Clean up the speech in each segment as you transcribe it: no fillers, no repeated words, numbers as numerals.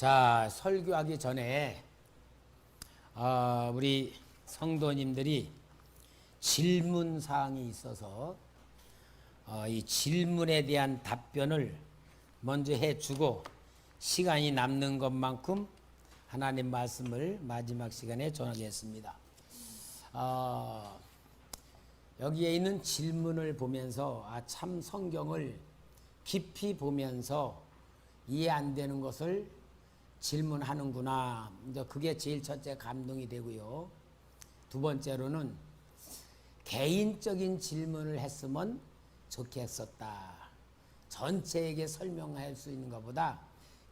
자, 설교하기 전에 우리 성도님들이 질문 사항이 있어서 이 질문에 대한 답변을 먼저 해주고 시간이 남는 것만큼 하나님 말씀을 마지막 시간에 전하겠습니다. 여기에 있는 질문을 보면서 참 성경을 깊이 보면서 이해 안 되는 것을 질문하는구나. 그게 제일 첫째 감동이 되고요. 두 번째로는 개인적인 질문을 했으면 좋겠었다. 전체에게 설명할 수 있는 것보다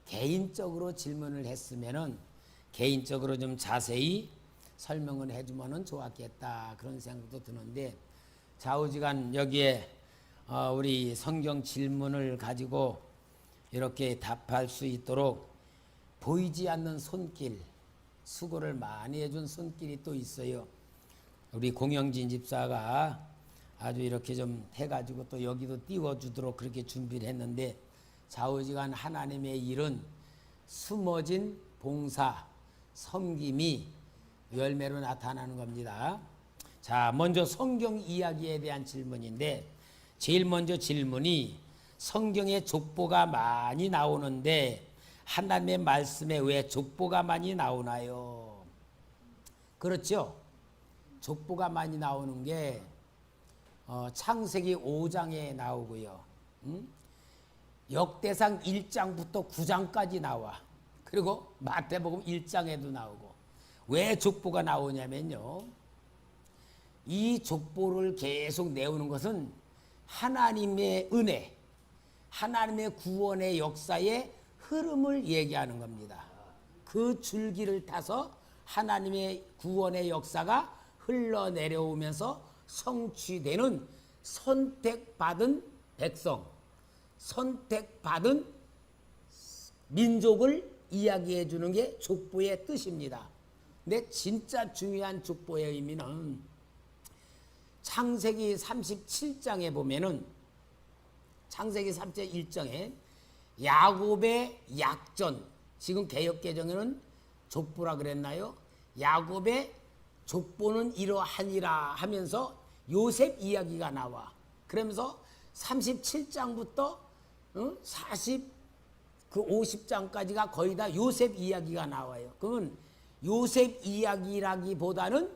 개인적으로 질문을 했으면은 개인적으로 좀 자세히 설명을 해주면은 좋았겠다. 그런 생각도 드는데 좌우지간 여기에 우리 성경 질문을 가지고 이렇게 답할 수 있도록 보이지 않는 손길, 수고를 많이 해준 손길이 또 있어요. 우리 공영진 집사가 아주 이렇게 좀 해가지고 또 여기도 띄워주도록 그렇게 준비를 했는데 좌우지간 하나님의 일은 숨어진 봉사, 섬김이 열매로 나타나는 겁니다. 자, 먼저 성경 이야기에 대한 질문인데 제일 먼저 질문이 성경에 족보가 많이 나오는데 하나님의 말씀에 왜 족보가 많이 나오나요? 그렇죠? 족보가 많이 나오는 게 창세기 5장에 나오고요. 역대상 1장부터 9장까지 나와. 그리고 마태복음 1장에도 나오고. 왜 족보가 나오냐면요. 이 족보를 계속 내오는 것은 하나님의 은혜, 하나님의 구원의 역사에 흐름을 얘기하는 겁니다. 그 줄기를 타서 하나님의 구원의 역사가 흘러내려오면서 성취되는 선택받은 백성, 선택받은 민족을 이야기해 주는 게 족보의 뜻입니다. 근데 진짜 중요한 족보의 의미는 창세기 37장에 보면은 창세기 3장 1장에 야곱의 약전, 지금 개역개정에는 족보라 그랬나요? 야곱의 족보는 이러하니라 하면서 요셉 이야기가 나와. 그러면서 37장부터 50장까지가 거의 다 요셉 이야기가 나와요. 그건 요셉 이야기라기보다는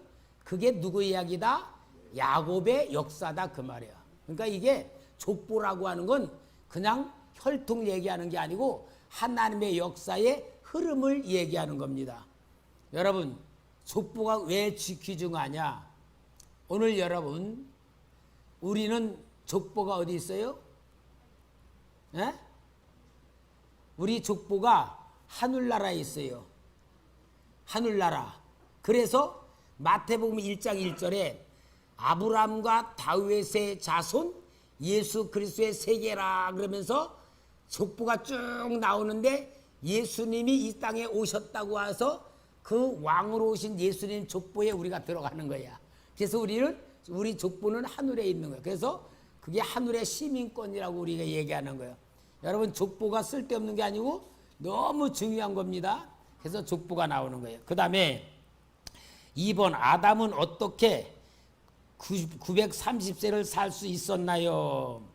그게 누구 이야기다? 야곱의 역사다 그 말이야. 그러니까 이게 족보라고 하는 건 그냥 혈통 얘기하는 게 아니고 하나님의 역사의 흐름을 얘기하는 겁니다. 여러분, 족보가 왜 귀중하냐? 오늘 여러분, 우리는 족보가 어디 있어요? 에? 우리 족보가 하늘나라에 있어요. 하늘나라. 그래서 마태복음 1장 1절에 아브라함과 다윗의 자손 예수 그리스도의 세계라 그러면서 족보가 쭉 나오는데 예수님이 이 땅에 오셨다고 해서 그 왕으로 오신 예수님 족보에 우리가 들어가는 거야. 그래서 우리 족보는 하늘에 있는 거야. 그래서 그게 하늘의 시민권이라고 우리가 얘기하는 거예요. 여러분, 족보가 쓸데없는 게 아니고 너무 중요한 겁니다. 그래서 족보가 나오는 거예요. 그 다음에 2번, 아담은 어떻게 930세를 살 수 있었나요?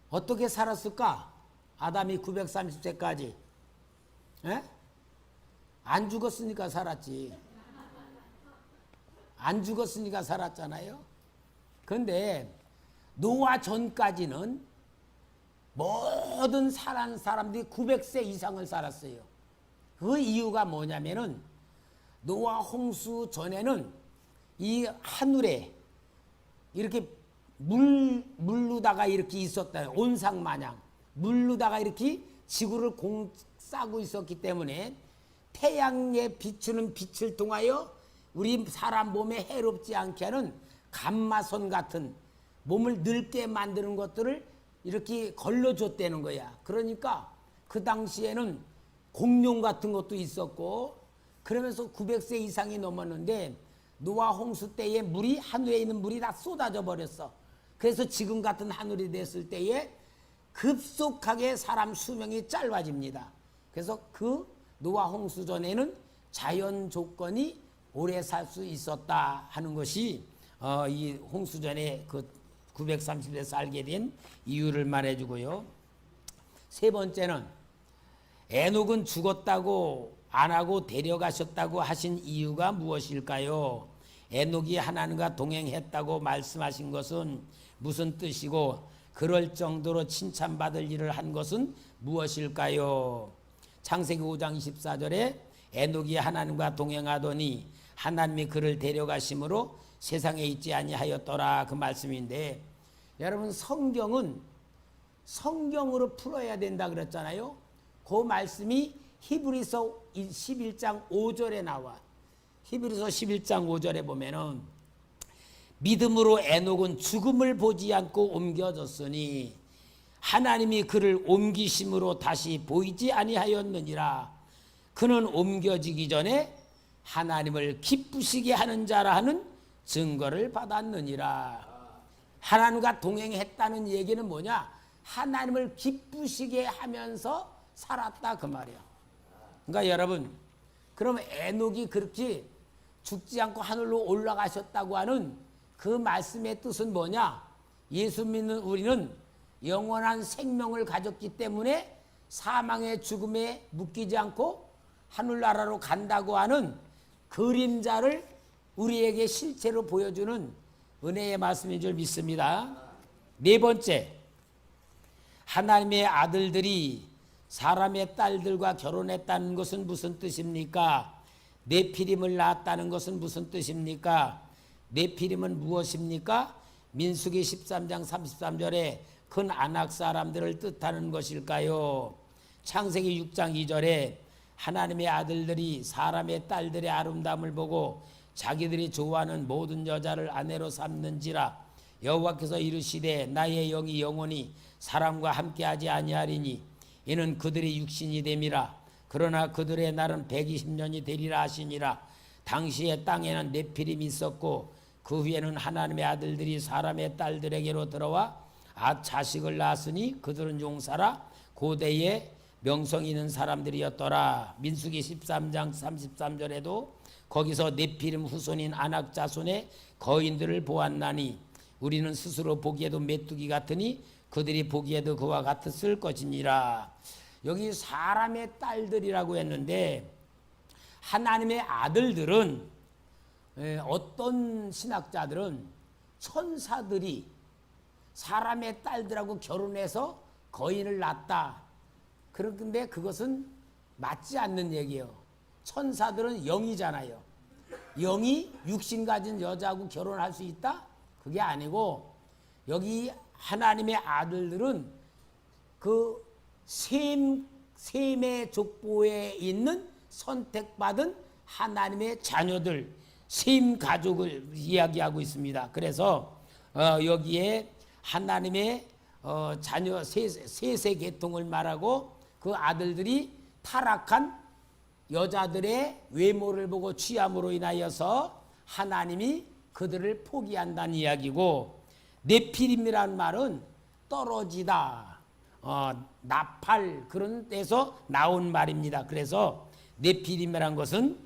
어떻게 살았을까? 아담이 930세까지. 에? 안 죽었으니까 살았지. 안 죽었으니까 살았잖아요. 그런데 노아 전까지는 모든 사는 사람들이 900세 이상을 살았어요. 그 이유가 뭐냐면은 노아 홍수 전에는 이 하늘에 이렇게 물르다가 이렇게 있었다. 온상 마냥 물르다가 이렇게 지구를 싸고 있었기 때문에 태양에 비추는 빛을 통하여 우리 사람 몸에 해롭지 않게 하는 감마선 같은 몸을 늙게 만드는 것들을 이렇게 걸러줬다는 거야. 그러니까 그 당시에는 공룡 같은 것도 있었고 그러면서 900세 이상이 넘었는데 노아 홍수 때에 물이 하늘에 있는 물이 다 쏟아져 버렸어. 그래서 지금 같은 하늘이 됐을 때에 급속하게 사람 수명이 짧아집니다. 그래서 그 노아 홍수 전에는 자연 조건이 오래 살 수 있었다 하는 것이 이 홍수 전에 그 930에 살게 된 이유를 말해주고요. 세 번째는 에녹은 죽었다고 안 하고 데려가셨다고 하신 이유가 무엇일까요? 에녹이 하나님과 동행했다고 말씀하신 것은 무슨 뜻이고 그럴 정도로 칭찬받을 일을 한 것은 무엇일까요? 창세기 5장 24절에 에녹이 하나님과 동행하더니 하나님이 그를 데려가심으로 세상에 있지 아니하였더라 그 말씀인데, 여러분 성경은 성경으로 풀어야 된다 그랬잖아요. 그 말씀이 히브리서 11장 5절에 나와. 히브리서 11장 5절에 보면은 믿음으로 에녹은 죽음을 보지 않고 옮겨졌으니 하나님이 그를 옮기심으로 다시 보이지 아니하였느니라. 그는 옮겨지기 전에 하나님을 기쁘시게 하는 자라 하는 증거를 받았느니라. 하나님과 동행했다는 얘기는 뭐냐? 하나님을 기쁘시게 하면서 살았다 그 말이야. 그러니까 여러분, 그럼 에녹이 그렇게 죽지 않고 하늘로 올라가셨다고 하는 그 말씀의 뜻은 뭐냐? 예수 믿는 우리는 영원한 생명을 가졌기 때문에 사망의 죽음에 묶이지 않고 하늘나라로 간다고 하는 그림자를 우리에게 실체로 보여주는 은혜의 말씀인 줄 믿습니다. 네 번째, 하나님의 아들들이 사람의 딸들과 결혼했다는 것은 무슨 뜻입니까? 네피림을 낳았다는 것은 무슨 뜻입니까? 네피림은 무엇입니까? 민수기 13장 33절에 큰 아낙 사람들을 뜻하는 것일까요? 창세기 6장 2절에 하나님의 아들들이 사람의 딸들의 아름다움을 보고 자기들이 좋아하는 모든 여자를 아내로 삼는지라. 여호와께서 이르시되 나의 영이 영원히 사람과 함께하지 아니하리니 이는 그들이 육신이 됨이라. 그러나 그들의 날은 120년이 되리라 하시니라. 당시에 땅에는 네피림이 있었고 그 후에는 하나님의 아들들이 사람의 딸들에게로 들어와 자식을 낳았으니 그들은 용사라 고대에 명성 있는 사람들이었더라. 민수기 13장 33절에도 거기서 네피림 후손인 아낙 자손의 거인들을 보았나니 우리는 스스로 보기에도 메뚜기 같으니 그들이 보기에도 그와 같았을 것이니라. 여기 사람의 딸들이라고 했는데 하나님의 아들들은 어떤 신학자들은 천사들이 사람의 딸들하고 결혼해서 거인을 낳았다. 그런데 그것은 맞지 않는 얘기예요. 천사들은 영이잖아요. 영이 육신 가진 여자하고 결혼할 수 있다? 그게 아니고 여기 하나님의 아들들은 그 셈의 족보에 있는 선택받은 하나님의 자녀들, 셈 가족을 이야기하고 있습니다. 그래서 여기에 하나님의 자녀 셋의 계통을 말하고 그 아들들이 타락한 여자들의 외모를 보고 취함으로 인하여서 하나님이 그들을 포기한다는 이야기고, 네피림이라는 말은 떨어지다, 나팔 그런 데서 나온 말입니다. 그래서 네피림이라는 것은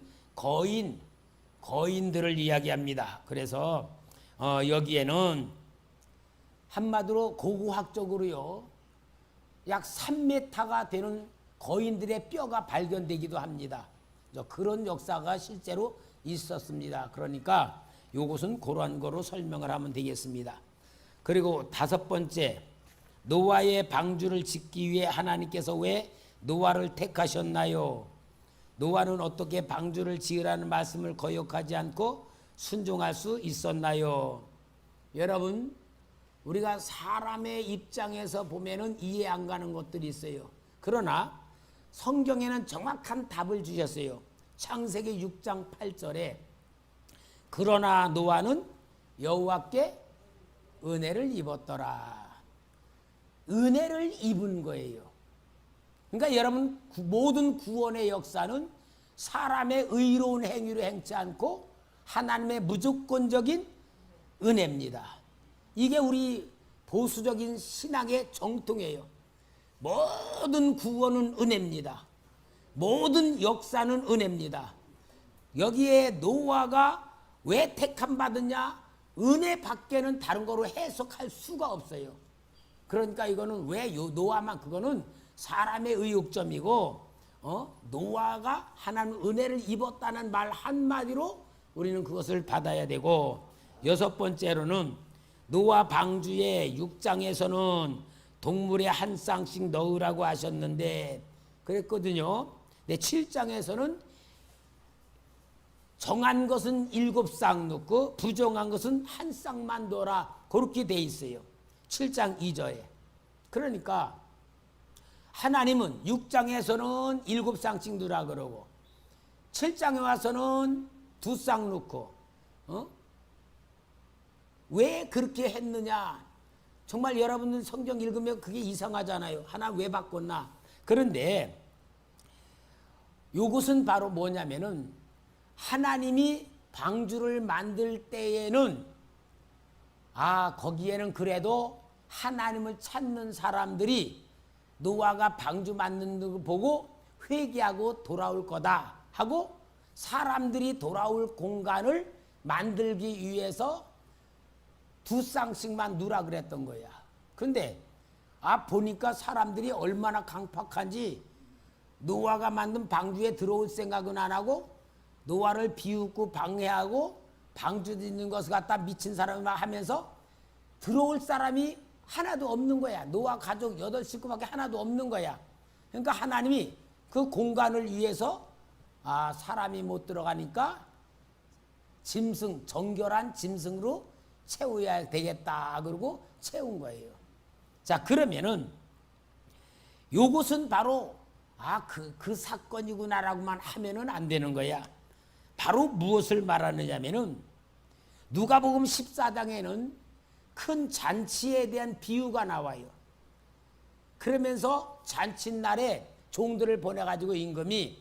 거인들을 이야기합니다. 그래서 여기에는 한마디로 고고학적으로요, 약 3m가 되는 거인들의 뼈가 발견되기도 합니다. 그런 역사가 실제로 있었습니다. 그러니까 이것은 그러한 거로 설명을 하면 되겠습니다. 그리고 다섯 번째, 노아의 방주를 짓기 위해 하나님께서 왜 노아를 택하셨나요? 노아는 어떻게 방주를 지으라는 말씀을 거역하지 않고 순종할 수 있었나요? 여러분, 우리가 사람의 입장에서 보면은 이해 안 가는 것들이 있어요. 그러나 성경에는 정확한 답을 주셨어요. 창세기 6장 8절에 그러나 노아는 여호와께 은혜를 입었더라. 은혜를 입은 거예요. 그러니까 여러분, 모든 구원의 역사는 사람의 의로운 행위로 행치 않고 하나님의 무조건적인 은혜입니다. 이게 우리 보수적인 신앙의 정통이에요. 모든 구원은 은혜입니다. 모든 역사는 은혜입니다. 여기에 노아가 왜 택함 받았냐? 은혜 밖에는 다른 거로 해석할 수가 없어요. 그러니까 이거는 왜 노아만, 그거는 사람의 의욕점이고, 노아가 하나님 은혜를 입었다는 말 한마디로 우리는 그것을 받아야 되고, 여섯 번째로는 노아 방주의 6장에서는 동물의 한 쌍씩 넣으라고 하셨는데 그랬거든요. 근데 7장에서는 정한 것은 7쌍 넣고 부정한 것은 한 쌍만 넣어라, 그렇게 돼 있어요. 7장 2절에. 그러니까 하나님은 6장에서는 7쌍씩 넣으라 그러고 7장에 와서는 2쌍 넣고, 왜 그렇게 했느냐? 정말 여러분들 성경 읽으면 그게 이상하잖아요. 하나 왜 바꿨나? 그런데 이것은 바로 뭐냐면은 하나님이 방주를 만들 때에는 거기에는 그래도 하나님을 찾는 사람들이 노아가 방주 만드는 걸 보고 회개하고 돌아올 거다 하고 사람들이 돌아올 공간을 만들기 위해서 2쌍씩만 누라 그랬던 거야. 근데 보니까 사람들이 얼마나 강팍한지 노아가 만든 방주에 들어올 생각은 안 하고 노아를 비웃고 방해하고 방주에 있는 것을 갖다 미친 사람만 하면서 들어올 사람이 하나도 없는 거야. 노아 가족 8식구밖에 하나도 없는 거야. 그러니까 하나님이 그 공간을 위해서 사람이 못 들어가니까 짐승, 정결한 짐승으로 채워야 되겠다 그러고 채운 거예요. 자, 그러면은 요것은 바로 그 사건이구나라고만 하면은 안 되는 거야. 바로 무엇을 말하느냐면은 누가복음 14장에는 큰 잔치에 대한 비유가 나와요. 그러면서 잔칫날에 종들을 보내가지고 임금이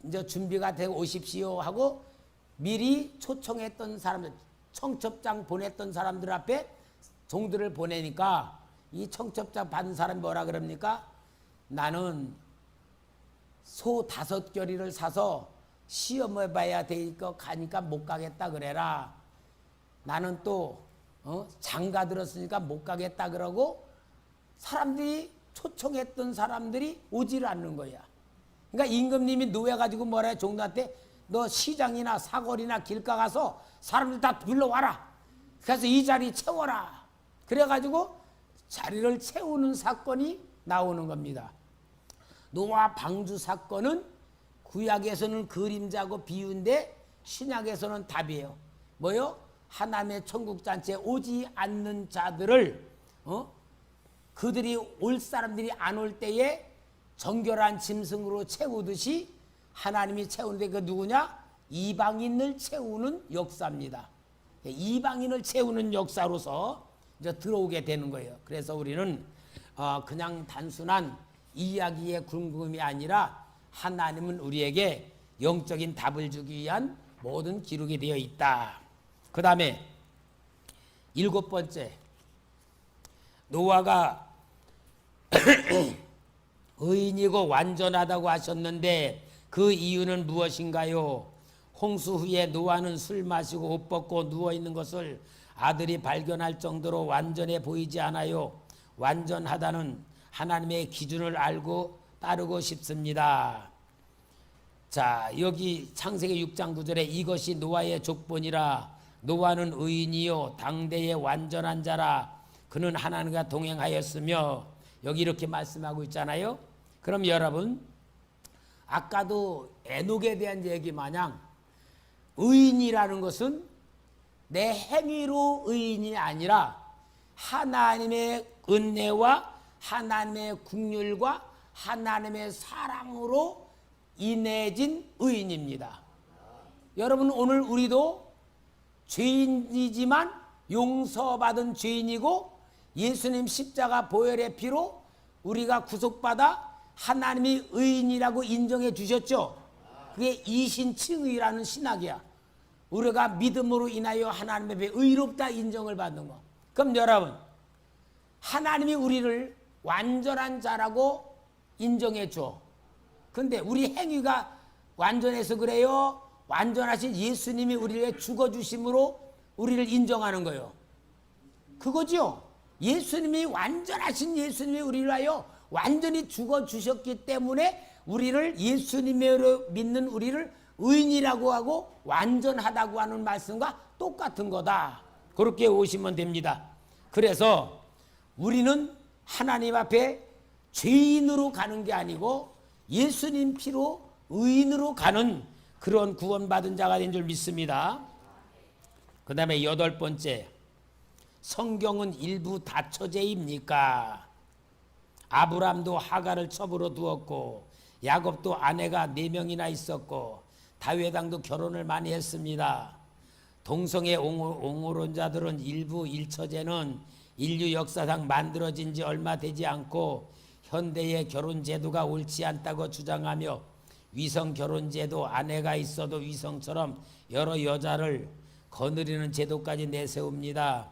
이제 준비가 되고 오십시오 하고 미리 초청했던 사람들, 청첩장 보냈던 사람들 앞에 종들을 보내니까 이 청첩장 받은 사람이 뭐라 그럽니까? 나는 소 5겨리를 사서 시험해봐야 되니까 가니까 못 가겠다 그래라. 나는 또 장가 들었으니까 못 가겠다 그러고 사람들이 초청했던 사람들이 오지를 않는 거야. 그러니까 임금님이 노해가지고 뭐라 해? 종들한테 너 시장이나 사거리나 길가 가서 사람들 다 불러와라. 그래서 이 자리 채워라. 그래가지고 자리를 채우는 사건이 나오는 겁니다. 노아 방주 사건은 구약에서는 그림자고 비유인데 신약에서는 답이에요. 뭐요? 하나님의 천국잔치에 오지 않는 자들을 그들이 올 사람들이 안 올 때에 정결한 짐승으로 채우듯이 하나님이 채우는데 그 누구냐? 이방인을 채우는 역사입니다. 이방인을 채우는 역사로서 이제 들어오게 되는 거예요. 그래서 우리는 그냥 단순한 이야기의 궁금이 아니라 하나님은 우리에게 영적인 답을 주기 위한 모든 기록이 되어 있다. 그 다음에 7번째, 노아가 의인이고 완전하다고 하셨는데 그 이유는 무엇인가요? 홍수 후에 노아는 술 마시고 옷 벗고 누워있는 것을 아들이 발견할 정도로 완전해 보이지 않아요. 완전하다는 하나님의 기준을 알고 따르고 싶습니다. 자, 여기 창세기 6장 9절에 이것이 노아의 족본이라. 노아는 의인이요 당대의 완전한 자라. 그는 하나님과 동행하였으며. 여기 이렇게 말씀하고 있잖아요. 그럼 여러분, 아까도 에녹에 대한 얘기 마냥 의인이라는 것은 내 행위로 의인이 아니라 하나님의 은혜와 하나님의 긍휼과 하나님의 사랑으로 인해진 의인입니다. 여러분, 오늘 우리도 죄인이지만 용서받은 죄인이고 예수님 십자가 보혈의 피로 우리가 구속받아 하나님이 의인이라고 인정해 주셨죠. 그게 이신칭의라는 신학이야. 우리가 믿음으로 인하여 하나님 앞에 의롭다 인정을 받는 거. 그럼 여러분, 하나님이 우리를 완전한 자라고 인정해 줘. 근데 우리 행위가 완전해서 그래요? 완전하신 예수님이 우리를 죽어주심으로 우리를 인정하는 거예요. 그거죠. 예수님이 완전하신 예수님이 우리를 하여 완전히 죽어주셨기 때문에 우리를 예수님으로 믿는 우리를 의인이라고 하고 완전하다고 하는 말씀과 똑같은 거다. 그렇게 오시면 됩니다. 그래서 우리는 하나님 앞에 죄인으로 가는 게 아니고 예수님 피로 의인으로 가는 그런 구원받은 자가 된 줄 믿습니다. 그 다음에 8번째, 성경은 일부 다처제입니까? 아브람도 하갈을 첩으로 두었고 야곱도 아내가 4명이나 있었고 다윗 왕도 결혼을 많이 했습니다. 동성애 옹호론자들은 일부 일처제는 인류 역사상 만들어진 지 얼마 되지 않고 현대의 결혼 제도가 옳지 않다고 주장하며 위성 결혼 제도, 아내가 있어도 위성처럼 여러 여자를 거느리는 제도까지 내세웁니다.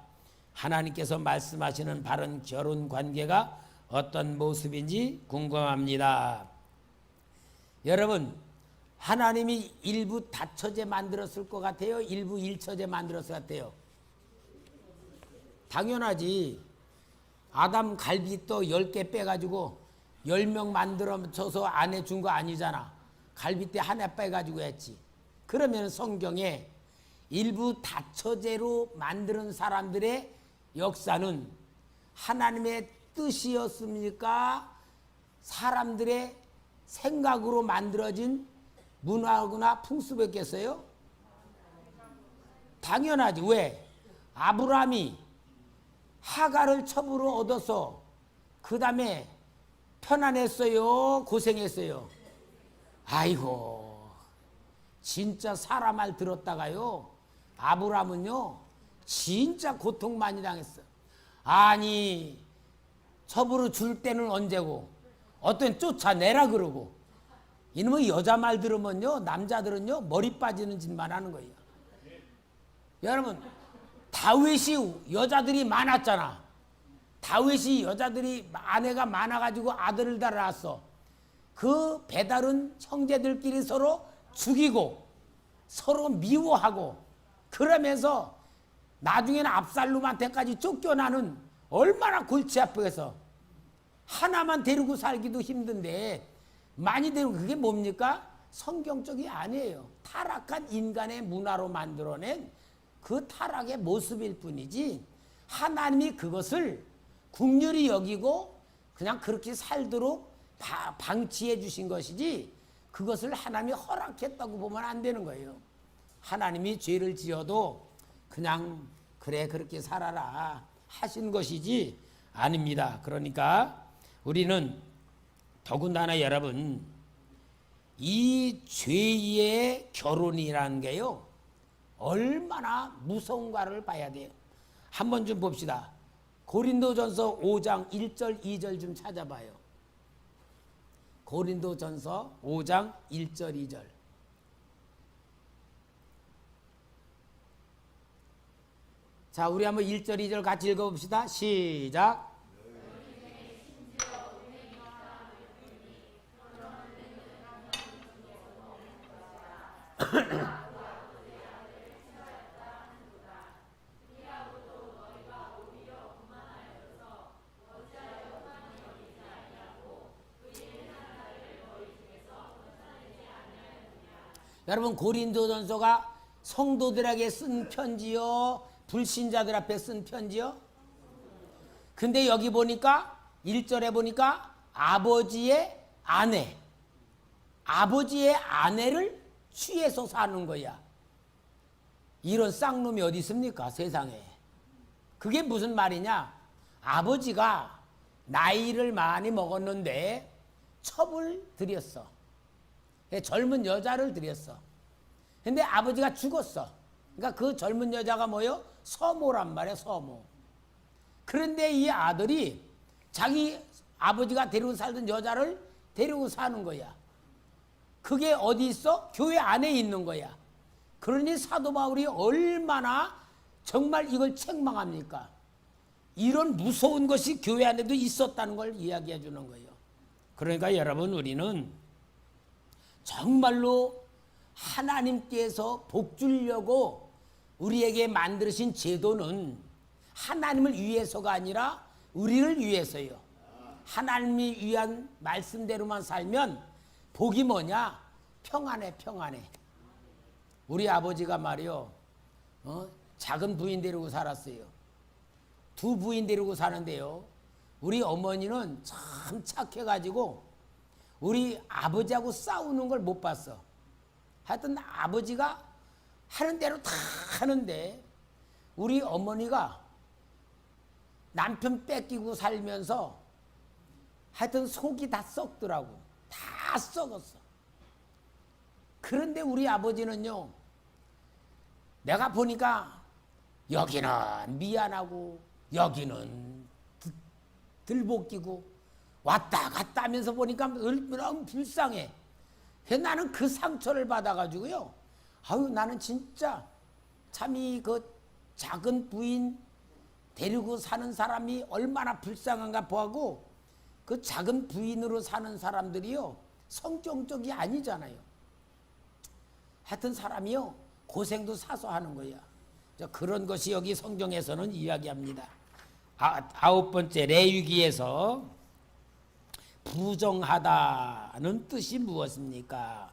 하나님께서 말씀하시는 바른 결혼 관계가 어떤 모습인지 궁금합니다. 여러분, 하나님이 일부 다처제 만들었을 것 같아요? 일부 일처제 만들었을 것 같아요? 당연하지. 아담 갈비 또 10개 빼가지고 10명 만들어서 아내 준 거 아니잖아. 갈비뼈 하나 빼가지고 했지. 그러면 성경에 일부 다처제로 만드는 사람들의 역사는 하나님의 뜻이었습니까? 사람들의 생각으로 만들어진 문화구나 풍습이었겠어요? 당연하지. 왜? 아브라함이 하갈을 첩으로 얻어서 그 다음에 편안했어요? 고생했어요? 아이고, 진짜 사람 말 들었다가요, 아브라함은요 진짜 고통 많이 당했어. 아니, 첩으로 줄 때는 언제고 어떤 쫓아내라 그러고, 이놈의 여자 말 들으면요 남자들은요 머리 빠지는 짓만 하는 거예요. 여러분, 다윗이 여자들이 많았잖아. 다윗이 여자들이 아내가 많아가지고 아들을 다 낳았어. 그 배다른 형제들끼리 서로 죽이고 서로 미워하고 그러면서 나중에는 압살롬한테까지 쫓겨나는, 얼마나 골치 아프겠어. 하나만 데리고 살기도 힘든데 많이 데리고, 그게 뭡니까? 성경적이 아니에요. 타락한 인간의 문화로 만들어낸 그 타락의 모습일 뿐이지, 하나님이 그것을 긍휼히 여기고 그냥 그렇게 살도록 방치해 주신 것이지 그것을 하나님이 허락했다고 보면 안 되는 거예요. 하나님이 죄를 지어도 그냥 그래 그렇게 살아라 하신 것이지 아닙니다. 그러니까 우리는 더군다나 여러분, 이 죄의 결혼이라는 게요 얼마나 무서운가를 봐야 돼요. 한번 좀 봅시다. 고린도전서 5장 1절 2절 좀 찾아봐요. 고린도전서 5장 1절 2절. 자, 우리 한번 1절 2절 같이 읽어봅시다. 시작. 여러분, 고린도전서가 성도들에게 쓴 편지요, 불신자들 앞에 쓴 편지요? 근데 여기 보니까 1절에 보니까 아버지의 아내를 취해서 사는 거야. 이런 쌍놈이 어디 있습니까, 세상에? 그게 무슨 말이냐? 아버지가 나이를 많이 먹었는데 첩을 들였어. 젊은 여자를 들였어. 근데 아버지가 죽었어. 그러니까 그 젊은 여자가 뭐요? 서모란 말이야, 서모. 그런데 이 아들이 자기 아버지가 데리고 살던 여자를 데리고 사는 거야. 그게 어디 있어? 교회 안에 있는 거야. 그러니 사도 바울이 얼마나 정말 이걸 책망합니까? 이런 무서운 것이 교회 안에도 있었다는 걸 이야기해 주는 거예요. 그러니까 여러분, 우리는 정말로 하나님께서 복 주려고 우리에게 만드신 제도는 하나님을 위해서가 아니라 우리를 위해서요. 하나님이 위한 말씀대로만 살면 복이 뭐냐? 평안해, 평안해. 우리 아버지가 말이요, 작은 부인 데리고 살았어요. 두 부인 데리고 사는데요, 우리 어머니는 참 착해가지고 우리 아버지하고 싸우는 걸 못 봤어. 하여튼 아버지가 하는 대로 다 하는데 우리 어머니가 남편 뺏기고 살면서 하여튼 속이 다 썩더라고. 다 썩었어. 그런데 우리 아버지는요, 내가 보니까 여기는 미안하고 여기는 들볶이고 왔다 갔다 하면서 보니까 너무 불쌍해. 나는 그 상처를 받아가지고요, 아유, 나는 진짜 참이 그 작은 부인 데리고 사는 사람이 얼마나 불쌍한가 보고, 그 작은 부인으로 사는 사람들이요, 성경적이 아니잖아요. 하여튼 사람이요, 고생도 사서 하는 거야. 그런 것이 여기 성경에서는 이야기합니다. 아홉 번째, 레위기에서 부정하다는 뜻이 무엇입니까?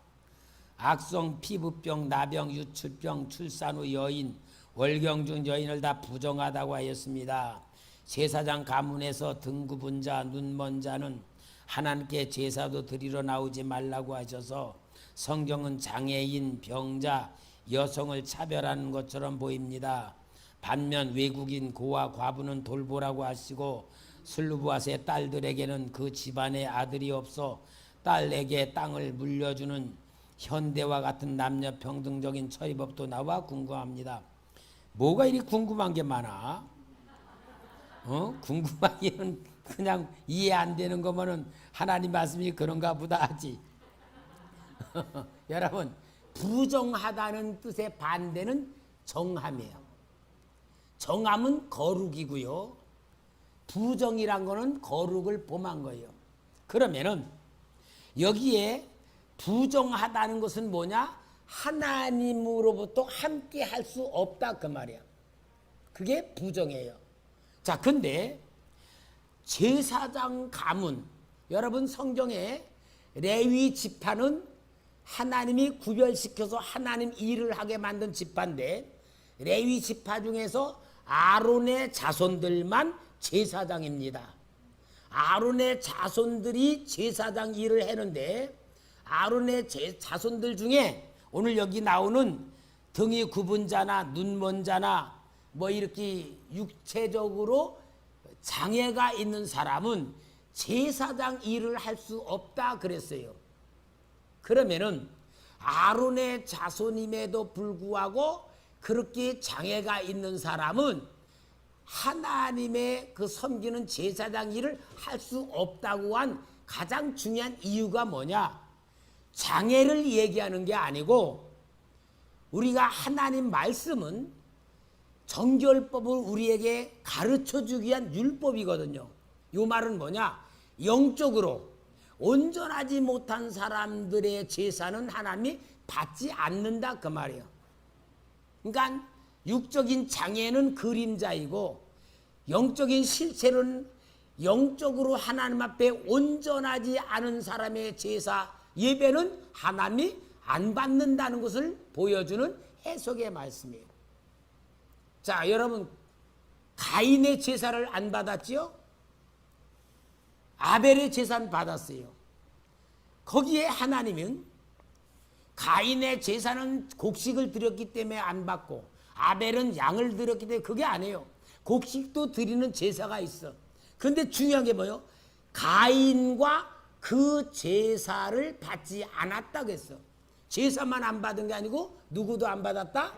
악성, 피부병, 나병, 유출병, 출산 후 여인, 월경 중 여인을 다 부정하다고 하였습니다. 제사장 가문에서 등 굽은 자, 눈 먼 자는 하나님께 제사도 드리러 나오지 말라고 하셔서 성경은 장애인, 병자, 여성을 차별하는 것처럼 보입니다. 반면 외국인, 고아, 과부는 돌보라고 하시고 슬루브아스의 딸들에게는 그 집안에 아들이 없어 딸에게 땅을 물려주는 현대와 같은 남녀 평등적인 처리법도 나와 궁금합니다. 뭐가 이리 궁금한 게 많아? 궁금하기는 그냥 이해 안 되는 거면은 하나님 말씀이 그런가 보다 하지. 여러분, 부정하다는 뜻의 반대는 정함이에요. 정함은 거룩이고요, 부정이란 거는 거룩을 범한 거예요. 그러면은 여기에 부정하다는 것은 뭐냐? 하나님으로부터 함께 할 수 없다, 그 말이야. 그게 부정이에요. 자, 근데 제사장 가문, 여러분 성경에 레위 지파는 하나님이 구별시켜서 하나님 일을 하게 만든 지파인데, 레위 지파 중에서 아론의 자손들만 제사장입니다. 아론의 자손들이 제사장 일을 했는데, 아론의 자손들 중에 오늘 여기 나오는 등이 굽은 자나 눈 먼 자나 뭐 이렇게 육체적으로 장애가 있는 사람은 제사장 일을 할 수 없다 그랬어요. 그러면은 아론의 자손임에도 불구하고 그렇게 장애가 있는 사람은 하나님의 그 섬기는 제사장 일을 할 수 없다고 한 가장 중요한 이유가 뭐냐? 장애를 얘기하는 게 아니고, 우리가 하나님 말씀은 정결법을 우리에게 가르쳐 주기 위한 율법이거든요. 이 말은 뭐냐? 영적으로 온전하지 못한 사람들의 제사는 하나님이 받지 않는다, 그 말이에요. 그러니까 육적인 장애는 그림자이고 영적인 실체는 영적으로 하나님 앞에 온전하지 않은 사람의 제사 예배는 하나님이 안 받는다는 것을 보여주는 해석의 말씀이에요. 자, 여러분, 가인의 제사를 안 받았지요? 아벨의 제사는 받았어요. 거기에 하나님은 가인의 제사는 곡식을 드렸기 때문에 안 받고, 아벨은 양을 드렸기 때문에 그게 아니에요. 곡식도 드리는 제사가 있어. 그런데 중요한 게 뭐예요? 가인과 그 제사를 받지 않았다고 했어. 제사만 안 받은 게 아니고 누구도 안 받았다?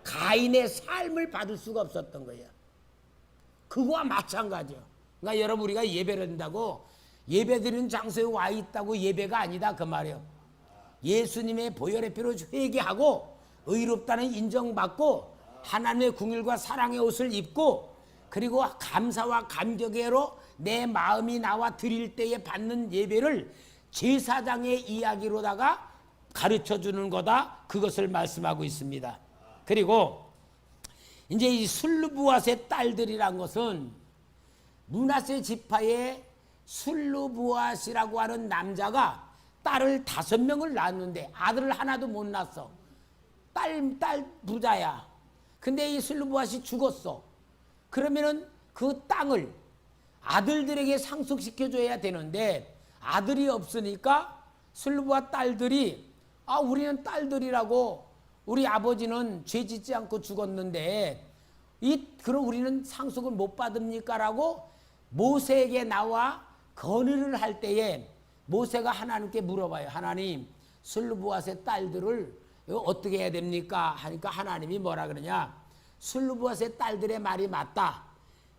가인의 삶을 받을 수가 없었던 거예요. 그거와 마찬가지예요. 그러니까 여러분, 우리가 예배를 한다고 예배 드리는 장소에 와 있다고 예배가 아니다, 그 말이에요. 예수님의 보혈의 피로 회개하고 의롭다는 인정받고 하나님의 궁율과 사랑의 옷을 입고, 그리고 감사와 감격으로 내 마음이 나와 드릴 때에 받는 예배를 제사장의 이야기로다가 가르쳐 주는 거다. 그것을 말씀하고 있습니다. 그리고 이제 이 술루부앗의 딸들이란 것은 므낫세 지파의 술루부앗이라고 하는 남자가 딸을 5명을 낳았는데 아들을 하나도 못 낳았어. 딸 부자야. 근데 이 술루부앗이 죽었어. 그러면은 그 땅을 아들들에게 상속시켜줘야 되는데 아들이 없으니까 술루부앗 딸들이 우리는 딸들이라고 우리 아버지는 죄 짓지 않고 죽었는데 그럼 우리는 상속을 못 받습니까? 라고 모세에게 나와 건의를 할 때에 모세가 하나님께 물어봐요. 하나님, 술루부앗의 딸들을 어떻게 해야 됩니까? 하니까 하나님이 뭐라 그러냐? 술루부앗의 딸들의 말이 맞다.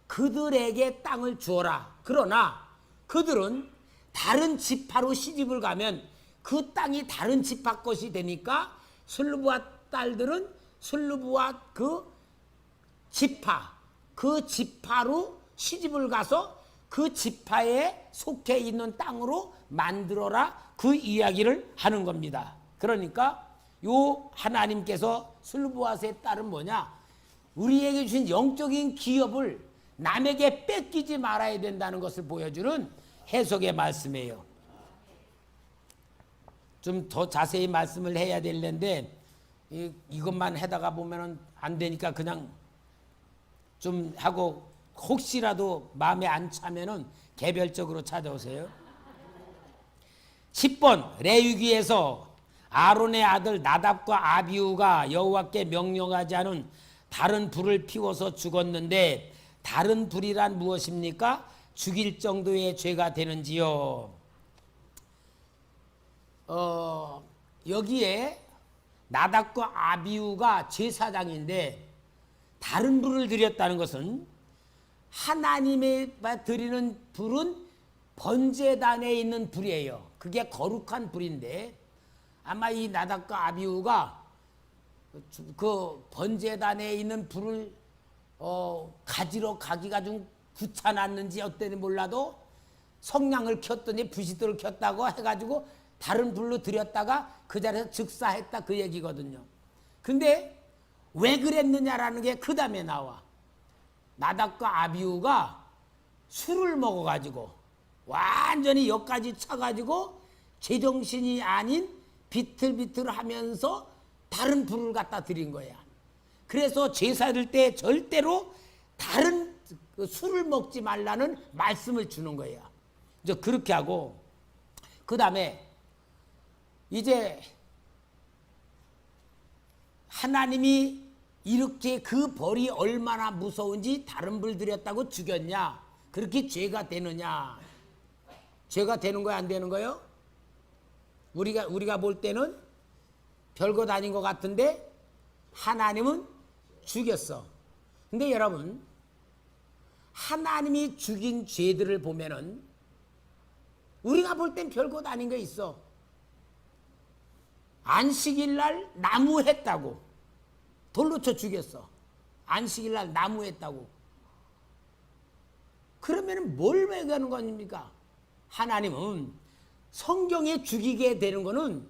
그들에게 땅을 주어라. 그러나 그들은 다른 지파로 시집을 가면 그 땅이 다른 지파 것이 되니까 술루부앗 딸들은 술루부앗 그 지파로 시집을 가서 그 지파에 속해 있는 땅으로 만들어라. 그 이야기를 하는 겁니다. 그러니까 요 하나님께서 술루부앗의 딸은 뭐냐? 우리에게 주신 영적인 기업을 남에게 뺏기지 말아야 된다는 것을 보여주는 해석의 말씀이에요. 좀 더 자세히 말씀을 해야 되는데 이것만 해다가 보면은 안 되니까 그냥 좀 하고 혹시라도 마음에 안 차면은 개별적으로 찾아오세요. 10번 레위기에서 아론의 아들 나답과 아비후가 여호와께 명령하지 않은 다른 불을 피워서 죽었는데 다른 불이란 무엇입니까? 죽일 정도의 죄가 되는지요? 여기에 나답과 아비후가 제사장인데 다른 불을 드렸다는 것은 하나님에 드리는 불은 번제단에 있는 불이에요. 그게 거룩한 불인데 아마 이 나답과 아비후가 그 번제단에 있는 불을 가지러 가기가 좀 귀찮았는지 어땠는지 몰라도 성냥을 켰더니 부싯돌을 켰다고 해가지고 다른 불로 드렸다가 그 자리에서 즉사했다 그 얘기거든요. 근데 왜 그랬느냐라는 게 그 다음에 나와. 나답과 아비후가 술을 먹어가지고 완전히 역까지 차가지고 제정신이 아닌 비틀비틀하면서 다른 불을 갖다 드린 거야. 그래서 제사를 때 절대로 다른 술을 먹지 말라는 말씀을 주는 거야. 이제 그렇게 하고 그 다음에 이제 하나님이 이렇게 그 벌이 얼마나 무서운지 다른 불 드렸다고 죽였냐? 그렇게 죄가 되느냐? 죄가 되는 거야, 안 되는 거요? 우리가 볼 때는 별것 아닌 것 같은데 하나님은 죽였어. 근데 여러분, 하나님이 죽인 죄들을 보면은 우리가 볼 땐 별것 아닌 게 있어. 안식일 날 나무했다고 돌로 쳐 죽였어. 안식일 날 나무했다고. 그러면 뭘 외우는 겁니까? 하나님은 성경에 죽이게 되는 거는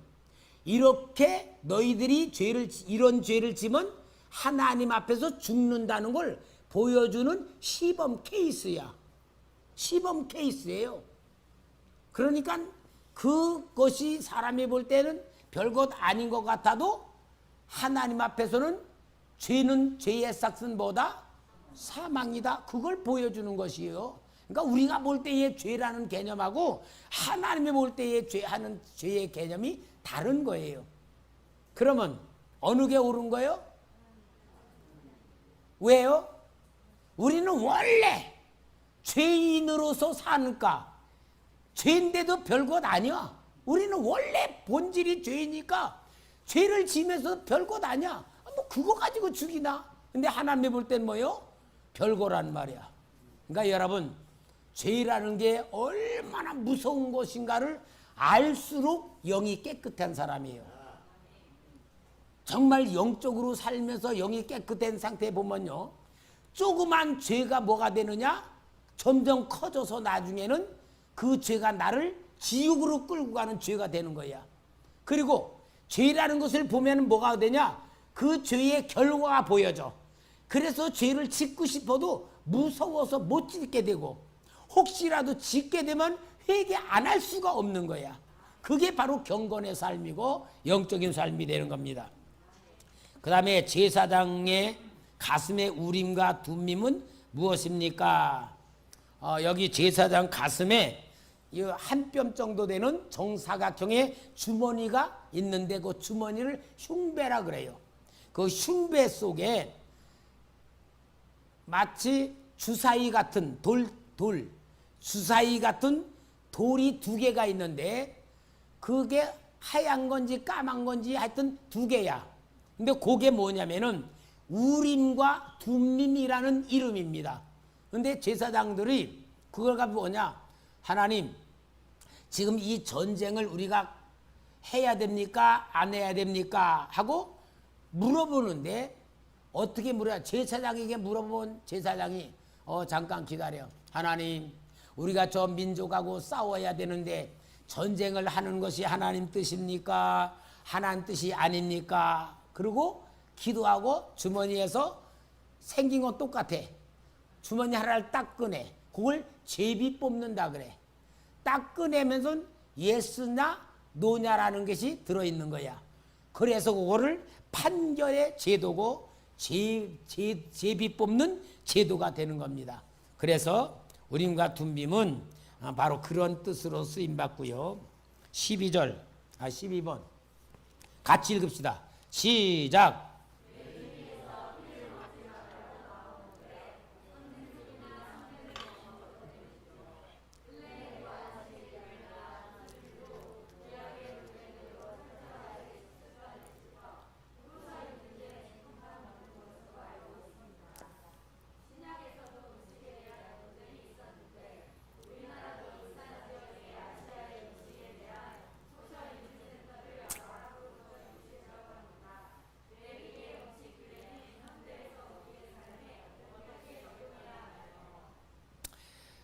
이렇게 너희들이 이런 죄를 지면 하나님 앞에서 죽는다는 걸 보여주는 시범 케이스야. 시범 케이스예요. 그러니까 그것이 사람이 볼 때는 별것 아닌 것 같아도 하나님 앞에서는 죄는 죄의 삭은 뭐다? 사망이다. 그걸 보여주는 것이에요. 그러니까 우리가 볼 때의 죄라는 개념하고 하나님이 볼 때의 죄하는 죄의 개념이 다른 거예요. 그러면 어느 게 옳은 거예요? 왜요? 우리는 원래 죄인으로서 사니까 죄인데도 별것 아니야. 우리는 원래 본질이 죄이니까 죄를 지면서 별것 아니야. 뭐 그거 가지고 죽이나? 근데 하나님이 볼 땐 뭐요? 별거란 말이야. 그러니까 여러분, 죄라는 게 얼마나 무서운 것인가를 알수록 영이 깨끗한 사람이에요. 정말 영적으로 살면서 영이 깨끗한 상태에 보면요, 조그만 죄가 뭐가 되느냐? 점점 커져서 나중에는 그 죄가 나를 지옥으로 끌고 가는 죄가 되는 거야. 그리고 죄라는 것을 보면 뭐가 되냐? 그 죄의 결과가 보여져. 그래서 죄를 짓고 싶어도 무서워서 못 짓게 되고, 혹시라도 짓게 되면 회개 안 할 수가 없는 거야. 그게 바로 경건의 삶이고 영적인 삶이 되는 겁니다. 그 다음에 제사장의 가슴의 우림과 둠밈은 무엇입니까? 여기 제사장 가슴에 한 뼘 정도 되는 정사각형의 주머니가 있는데 그 주머니를 흉배라 그래요. 그 흉배 속에 마치 주사위 같은 주사위 같은 돌이 두 개가 있는데 그게 하얀 건지 까만 건지 하여튼 두 개야. 근데 그게 뭐냐면은 우림과 둠밈이라는 이름입니다. 근데 제사장들이 그걸 가지고 뭐냐? 하나님, 지금 이 전쟁을 우리가 해야 됩니까? 안 해야 됩니까? 하고 물어보는데 어떻게 물어야? 제사장에게 물어본 제사장이 잠깐 기다려. 하나님, 우리가 저 민족하고 싸워야 되는데 전쟁을 하는 것이 하나님 뜻입니까? 하나님 뜻이 아닙니까? 그리고 기도하고 주머니에서 생긴 건 똑같아. 주머니 하나를 딱 꺼내. 그걸 제비 뽑는다 그래. 딱 꺼내면서 예스나 노냐라는 것이 들어있는 거야. 그래서 그거를 판결의 제도고 제비 뽑는 제도가 되는 겁니다. 그래서 우림과 둠밈은 바로 그런 뜻으로 쓰임받고요. 12번 같이 읽읍시다. 시작.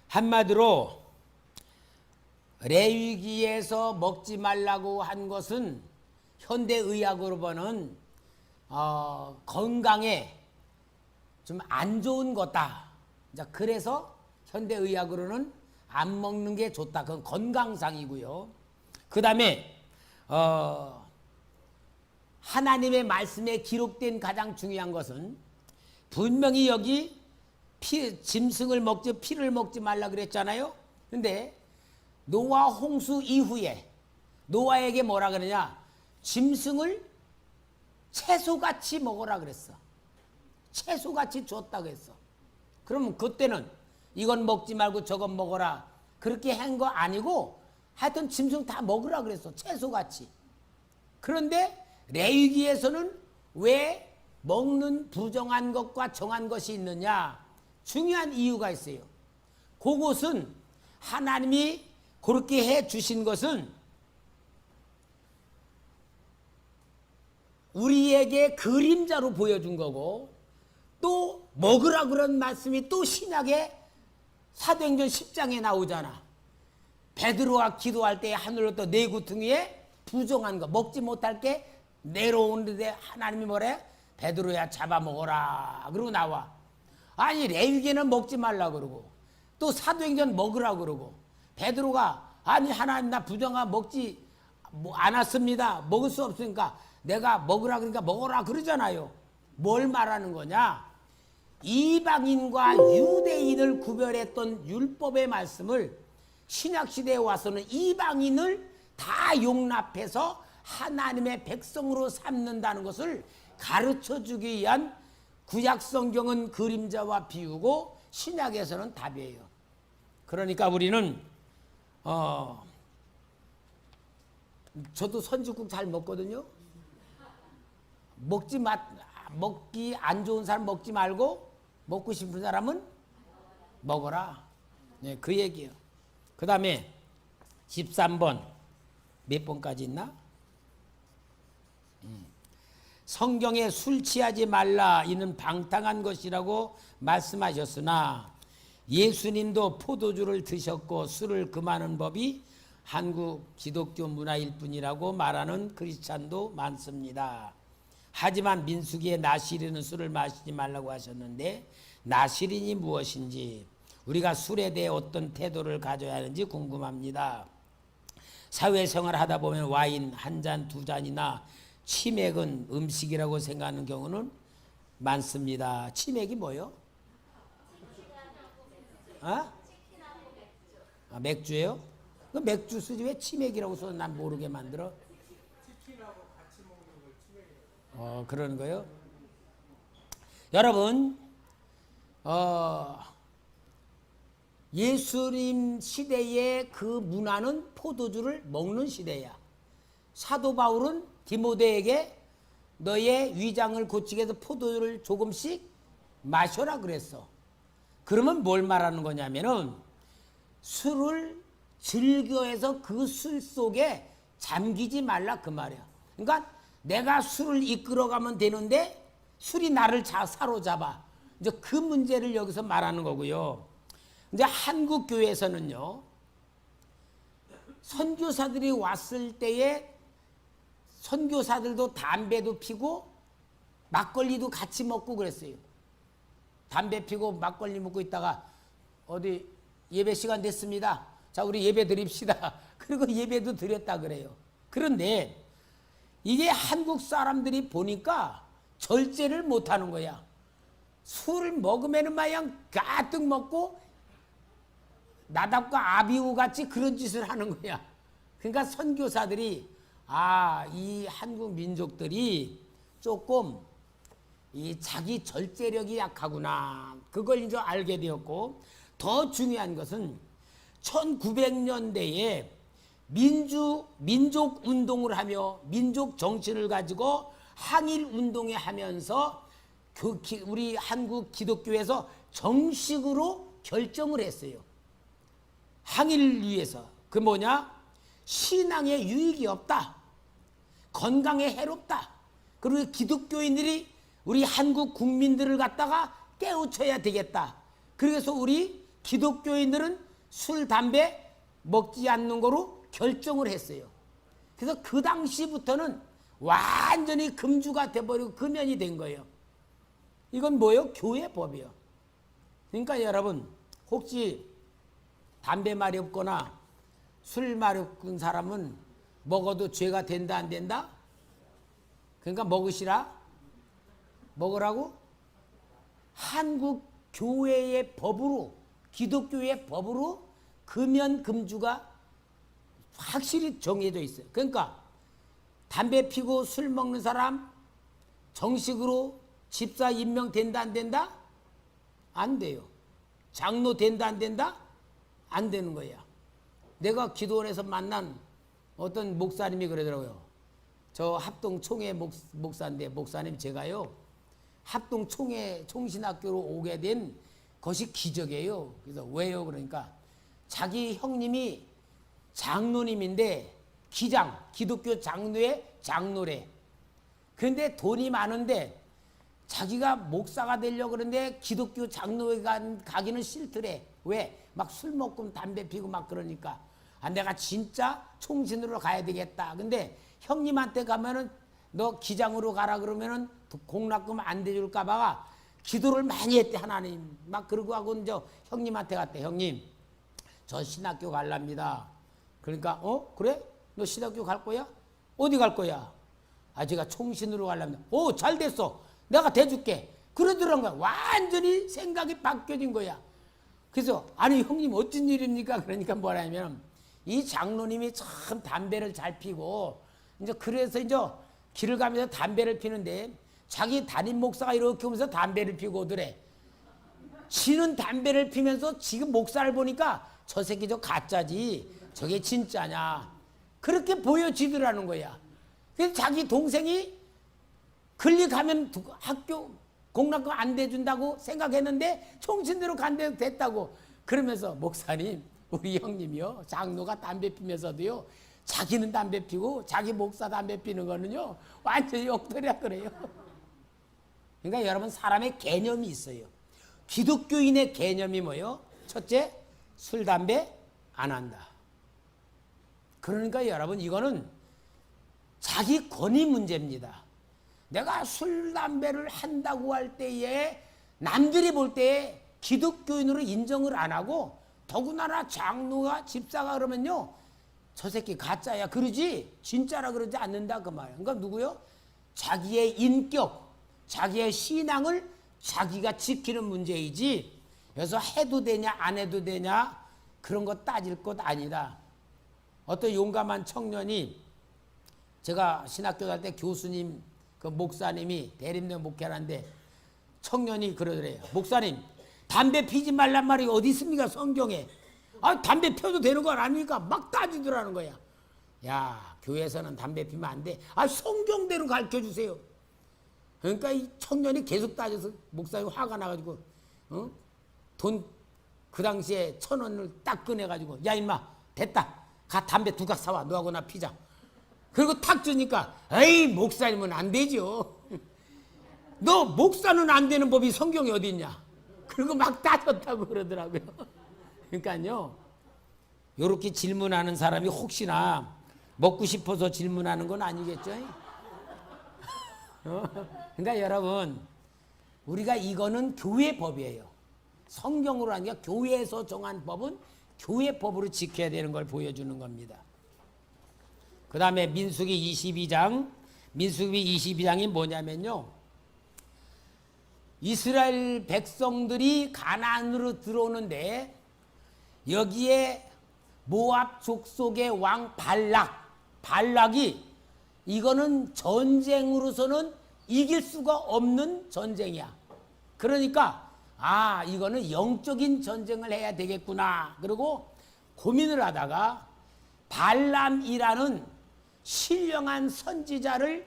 한마디로 레위기에서 먹지 말라고 한 것은 현대의학으로 보는 건강에 좀 안 좋은 거다. 그래서 현대의학으로는 안 먹는 게 좋다. 그건 건강상이고요. 그 다음에 하나님의 말씀에 기록된 가장 중요한 것은 분명히 여기 짐승을 먹지 피를 먹지 말라 그랬잖아요. 근데 노아 홍수 이후에 노아에게 뭐라 그러냐? 짐승을 채소같이 먹으라 그랬어. 채소같이 줬다 그랬어. 그러면 그때는 이건 먹지 말고 저건 먹어라 그렇게 한 거 아니고 하여튼 짐승 다 먹으라 그랬어. 채소같이. 그런데 레위기에서는 왜 먹는 부정한 것과 정한 것이 있느냐? 중요한 이유가 있어요. 그것은 하나님이 그렇게 해 주신 것은 우리에게 그림자로 보여준 거고, 또 먹으라 그런 말씀이 또 신약에 사도행전 10장에 나오잖아. 베드로가 기도할 때 하늘로부터 네 구퉁이에 부정한 거 먹지 못할 게 내려오는데 하나님이 뭐래? 베드로야 잡아먹어라 그러고 나와. 아니 레위기는 먹지 말라 그러고 또 사도행전 먹으라 그러고 베드로가 아니 하나님 나 부정한 먹지 않았습니다. 먹을 수 없으니까 내가 먹으라 그러니까 먹어라 그러잖아요. 뭘 말하는 거냐? 이방인과 유대인을 구별했던 율법의 말씀을 신약시대에 와서는 이방인을 다 용납해서 하나님의 백성으로 삼는다는 것을 가르쳐주기 위한 구약성경은 그림자와 비유고 신약에서는 답이에요. 그러니까 우리는 저도 선지국 잘 먹거든요. 먹기 안 좋은 사람 먹지 말고 먹고 싶은 사람은 먹어라. 네, 그 얘기예요. 그 다음에 13번 몇 번까지 있나? 성경에 술 취하지 말라 이는 방탕한 것이라고 말씀하셨으나 예수님도 포도주를 드셨고 술을 금하는 법이 한국 기독교 문화일 뿐이라고 말하는 크리스찬도 많습니다. 하지만 민수기에 나시린은 술을 마시지 말라고 하셨는데 나시린이 무엇인지, 우리가 술에 대해 어떤 태도를 가져야 하는지 궁금합니다. 사회생활 하다 보면 와인 한 잔, 두 잔이나 치맥은 음식이라고 생각하는 경우는 많습니다. 치맥이 뭐요? 아? 맥주예요? 그 맥주 쓰지 왜 치맥이라고 써서 난 모르게 만들어? 그러는 거요? 여러분, 예수님 시대의 그 문화는 포도주를 먹는 시대야. 사도 바울은 디모데에게 너의 위장을 고치게 해서 포도주를 조금씩 마셔라 그랬어. 그러면 뭘 말하는 거냐면은 술을 즐겨해서 그 술 속에 잠기지 말라 그 말이야. 그러니까 내가 술을 이끌어가면 되는데 술이 나를 사로잡아. 이제 그 문제를 여기서 말하는 거고요. 이제 한국 교회에서는요, 선교사들이 왔을 때에 선교사들도 담배도 피고 막걸리도 같이 먹고 그랬어요. 담배 피고 막걸리 먹고 있다가 어디 예배 시간 됐습니다. 자, 우리 예배 드립시다. 그리고 예배도 드렸다 그래요. 그런데 이게 한국 사람들이 보니까 절제를 못하는 거야. 술을 먹으면 마냥 가득 먹고 나답과 아비후 같이 그런 짓을 하는 거야. 그러니까 선교사들이 이 한국 민족들이 조금 이 자기 절제력이 약하구나. 그걸 이제 알게 되었고, 더 중요한 것은 1900년대에 민족 운동을 하며 민족 정신을 가지고 항일 운동에 하면서 우리 한국 기독교에서 정식으로 결정을 했어요. 항일을 위해서. 그 뭐냐? 신앙에 유익이 없다. 건강에 해롭다. 그리고 기독교인들이 우리 한국 국민들을 갖다가 깨우쳐야 되겠다. 그래서 우리 기독교인들은 술, 담배 먹지 않는 거로 결정을 했어요. 그래서 그 당시부터는 완전히 금주가 돼버리고 금연이 된 거예요. 이건 뭐예요? 교회 법이요. 그러니까 여러분, 혹시 담배 말이 없거나 술 말이 없는 사람은 먹어도 죄가 된다 안 된다? 그러니까 먹으시라? 먹으라고? 한국 교회의 법으로, 기독교의 법으로 금연 금주가 확실히 정해져 있어요. 그러니까 담배 피고 술 먹는 사람 정식으로 집사 임명된다 안 된다? 안 돼요. 장로 된다 안 된다? 안 되는 거야. 내가 기도원에서 만난 어떤 목사님이 그러더라고요. 저 합동총회 목사인데, 목사님 제가요 합동총회 총신학교로 오게 된 것이 기적이에요. 그래서 왜요? 그러니까 자기 형님이 장로님인데 기독교 장로의 장로래. 그런데 돈이 많은데 자기가 목사가 되려고 그러는데 기독교 장로에 가기는 싫더래. 왜? 막 술 먹고 담배 피고 막 그러니까 내가 진짜 총신으로 가야 되겠다. 근데 형님한테 가면은 너 기장으로 가라 그러면은 공락금 안 대줄까봐 기도를 많이 했대. 하나님 막 그러고 하고 이제 형님한테 갔대. 형님 저 신학교 갈랍니다. 그러니까 그래? 너 신학교 갈 거야? 어디 갈 거야? 제가 총신으로 가랍니다. 잘 됐어. 내가 대줄게. 그러더란 거야. 완전히 생각이 바뀌어진 거야. 그래서 아니 형님 어쩐 일입니까? 그러니까 뭐라냐면 이 장로님이 참 담배를 잘 피고 이제 그래서 이제 길을 가면서 담배를 피는데 자기 담임 목사가 이렇게 오면서 담배를 피고 오더래. 지는 담배를 피면서 지금 목사를 보니까 저 새끼 저 가짜지 저게 진짜냐 그렇게 보여지더라는 거야. 그래서 자기 동생이 권리가면 학교 공락금 안 대준다고 생각했는데 총신대로 간대 됐다고. 그러면서 목사님 우리 형님이요 장로가 담배 피면서도요 자기는 담배 피고 자기 목사 담배 피는 거는요 완전히 엉터리야 그래요. 그러니까 여러분 사람의 개념이 있어요. 기독교인의 개념이 뭐예요? 첫째, 술 담배 안 한다. 그러니까 여러분 이거는 자기 권위 문제입니다. 내가 술, 담배를 한다고 할 때에 남들이 볼 때에 기독교인으로 인정을 안 하고 더군다나 장로가 집사가 그러면요. 저 새끼 가짜야 그러지 진짜라 그러지 않는다 그 말이야. 그러니까 누구요? 자기의 인격, 자기의 신앙을 자기가 지키는 문제이지 그래서 해도 되냐 안 해도 되냐 그런 거 따질 것 아니다. 어떤 용감한 청년이 제가 신학교 갈 때 교수님 그 목사님이 대림대 목회하는데 청년이 그러더래요. 목사님 담배 피지 말란 말이 어디 있습니까 성경에. 아 담배 펴도 되는 거 아닙니까? 막 따지더라는 거야. 야 교회에서는 담배 피면 안 돼. 아 성경대로 가르쳐주세요. 그러니까 이 청년이 계속 따져서 목사님 화가 나가지고 돈 그 당시에 1,000원을 딱 꺼내가지고 야 임마 됐다. 가 담배 두각 사와 너하고 나 피자. 그리고 탁 주니까 에이 목사님은 안 되죠. 너 목사는 안 되는 법이 성경에 어디 있냐. 그리고 막 따졌다고 그러더라고요. 그러니까요 요렇게 질문하는 사람이 혹시나 먹고 싶어서 질문하는 건 아니겠죠. 그러니까 여러분 우리가 이거는 교회 법이에요. 성경으로 하는 게 교회에서 정한 법은 교회 법으로 지켜야 되는 걸 보여주는 겁니다. 그 다음에 민수기 22장이 뭐냐면요. 이스라엘 백성들이 가나안으로 들어오는데 여기에 모압 족속의 왕 발락이 이거는 전쟁으로서는 이길 수가 없는 전쟁이야. 그러니까 이거는 영적인 전쟁을 해야 되겠구나. 그리고 고민을 하다가 발람이라는 신령한 선지자를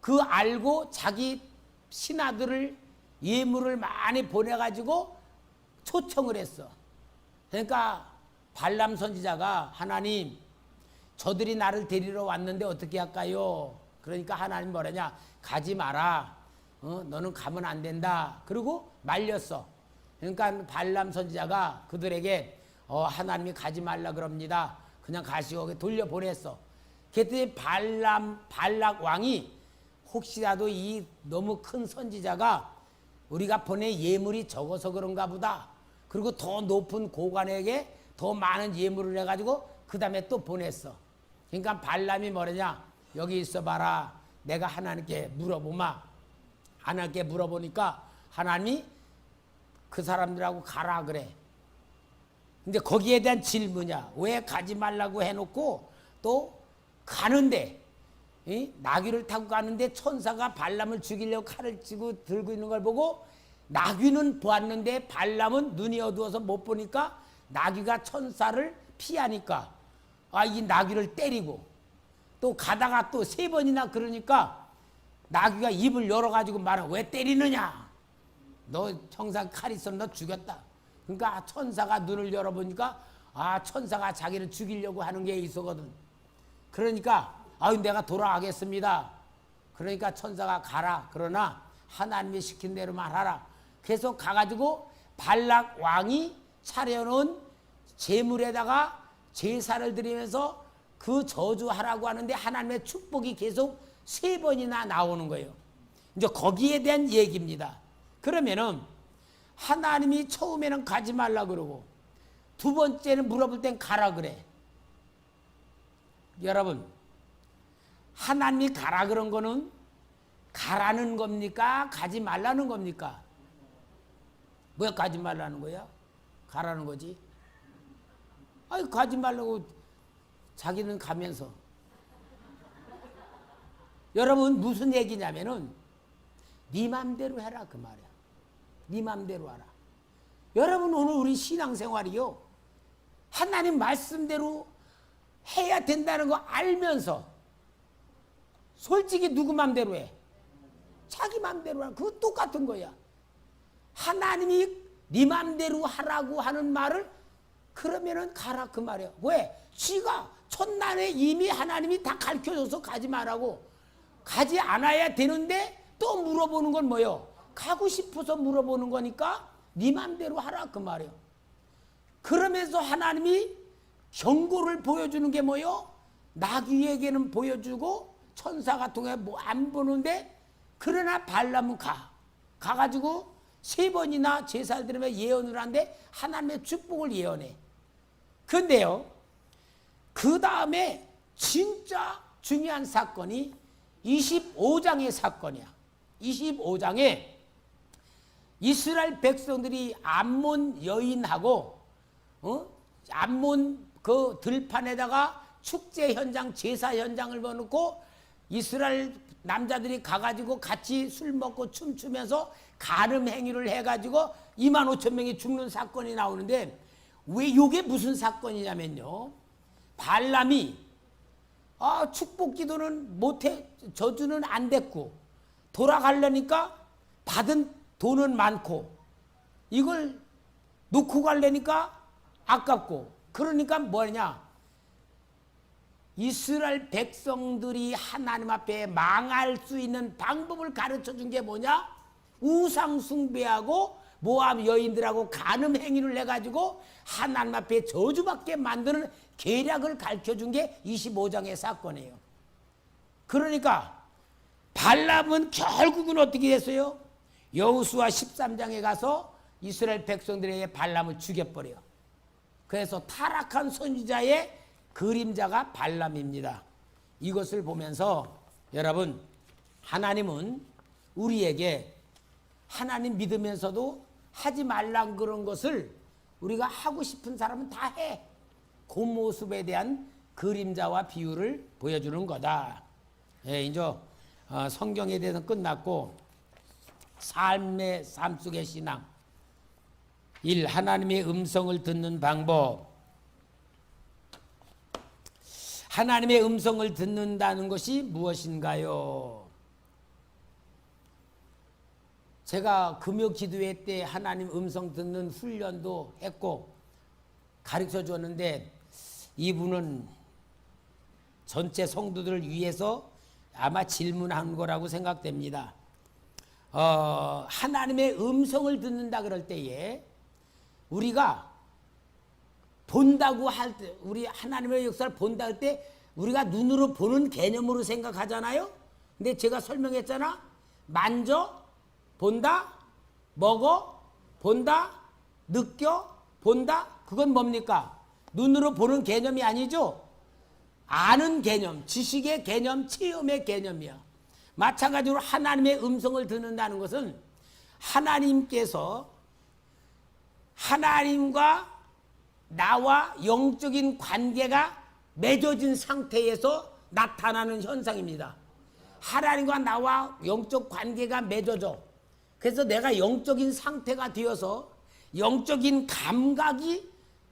그 알고 자기 신하들을 예물을 많이 보내가지고 초청을 했어. 그러니까 발람 선지자가 하나님 저들이 나를 데리러 왔는데 어떻게 할까요? 그러니까 하나님 뭐라냐 가지 마라. 너는 가면 안 된다. 그리고 말렸어. 그러니까 발람 선지자가 그들에게 하나님이 가지 말라 그럽니다. 그냥 가시오. 돌려보냈어. 그랬더니 발락 왕이 혹시라도 이 너무 큰 선지자가 우리가 보낸 예물이 적어서 그런가 보다. 그리고 더 높은 고관에게 더 많은 예물을 해가지고 그 다음에 또 보냈어. 그러니까 발람이 뭐라냐 여기 있어봐라. 내가 하나님께 물어보마. 하나님께 물어보니까 하나님이 그 사람들하고 가라 그래. 근데 거기에 대한 질문이야. 왜 가지 말라고 해놓고 또 가는데 나귀를 타고 가는데 천사가 발람을 죽이려고 칼을 쥐고 들고 있는 걸 보고 나귀는 보았는데 발람은 눈이 어두워서 못 보니까 나귀가 천사를 피하니까 이 나귀를 때리고 또 가다가 또 3번이나 그러니까 나귀가 입을 열어가지고 말하 왜 때리느냐. 너 형상 칼 있어 너 죽였다. 그러니까 천사가 눈을 열어보니까 천사가 자기를 죽이려고 하는 게 있었거든. 그러니까 내가 돌아가겠습니다. 그러니까 천사가 가라. 그러나 하나님이 시킨 대로만 하라. 그래서 가가지고 발락 왕이 차려놓은 제물에다가 제사를 드리면서 그 저주하라고 하는데 하나님의 축복이 계속 3번이나 나오는 거예요. 이제 거기에 대한 얘기입니다. 그러면은 하나님이 처음에는 가지 말라 그러고 두 번째는 물어볼 땐 가라 그래. 여러분 하나님이 가라 그런 거는 가라는 겁니까? 가지 말라는 겁니까? 왜 가지 말라는 거야? 가라는 거지. 가지 말라고 자기는 가면서. 여러분 무슨 얘기냐면은 네 맘대로 해라 그 말이야. 네 맘대로 하라. 여러분 오늘 우리 신앙생활이요. 하나님 말씀대로 해야 된다는 거 알면서 솔직히 누구 맘대로 해? 자기 맘대로 하라. 그거 똑같은 거야. 하나님이 네 맘대로 하라고 하는 말을 그러면은 가라 그 말이야. 왜? 지가 첫날에 이미 하나님이 다 가르쳐줘서 가지 말라고. 가지 않아야 되는데 또 물어보는 건 뭐예요? 가고 싶어서 물어보는 거니까 네 맘대로 하라 그 말이에요. 그러면서 하나님이 경고를 보여주는 게 뭐예요? 나귀에게는 보여주고 천사가 통해 뭐 안 보는데, 그러나 발람은 가가지고 3번이나 제사를 드리며 예언을 하는데 하나님의 축복을 예언해. 근데요, 그 다음에 진짜 중요한 사건이 25장의 사건이야. 25장에 이스라엘 백성들이 암몬 여인하고 암몬 그 들판에다가 축제 현장, 제사 현장을 넣어놓고 이스라엘 남자들이 가가지고 같이 술 먹고 춤추면서 간음 행위를 해가지고 25,000명이 죽는 사건이 나오는데, 왜 이게 무슨 사건이냐면요, 발람이 축복 기도는 못해, 저주는 안 됐고 돌아가려니까 받은 돈은 많고 이걸 놓고 가려니까 아깝고, 그러니까 뭐냐, 이스라엘 백성들이 하나님 앞에 망할 수 있는 방법을 가르쳐 준 게 뭐냐, 우상 숭배하고 모압 여인들하고 간음 행위를 해가지고 하나님 앞에 저주받게 만드는 계략을 가르쳐 준 게 25장의 사건이에요. 그러니까 발람은 결국은 어떻게 됐어요? 여호수아 13장에 가서 이스라엘 백성들에게 발람을 죽여버려요. 그래서 타락한 선지자의 그림자가 발람입니다. 이것을 보면서 여러분, 하나님은 우리에게 하나님 믿으면서도 하지 말란 그런 것을 우리가 하고 싶은 사람은 다 해. 그 모습에 대한 그림자와 비유를 보여주는 거다. 예, 이제 성경에 대해서 끝났고, 삶 속의 신앙 1. 하나님의 음성을 듣는 방법. 하나님의 음성을 듣는다는 것이 무엇인가요? 제가 금요 기도회 때 하나님 음성 듣는 훈련도 했고 가르쳐 줬는데, 이분은 전체 성도들을 위해서 아마 질문한 거라고 생각됩니다. 하나님의 음성을 듣는다 그럴 때에 우리가 본다고 할 때, 우리 하나님의 역사를 본다 할 때 우리가 눈으로 보는 개념으로 생각하잖아요. 근데 제가 설명했잖아. 만져, 본다, 먹어, 본다, 느껴, 본다. 그건 뭡니까? 눈으로 보는 개념이 아니죠. 아는 개념, 지식의 개념, 체험의 개념이야. 마찬가지로 하나님의 음성을 듣는다는 것은 하나님께서 하나님과 나와 영적인 관계가 맺어진 상태에서 나타나는 현상입니다. 하나님과 나와 영적 관계가 맺어져. 그래서 내가 영적인 상태가 되어서 영적인 감각이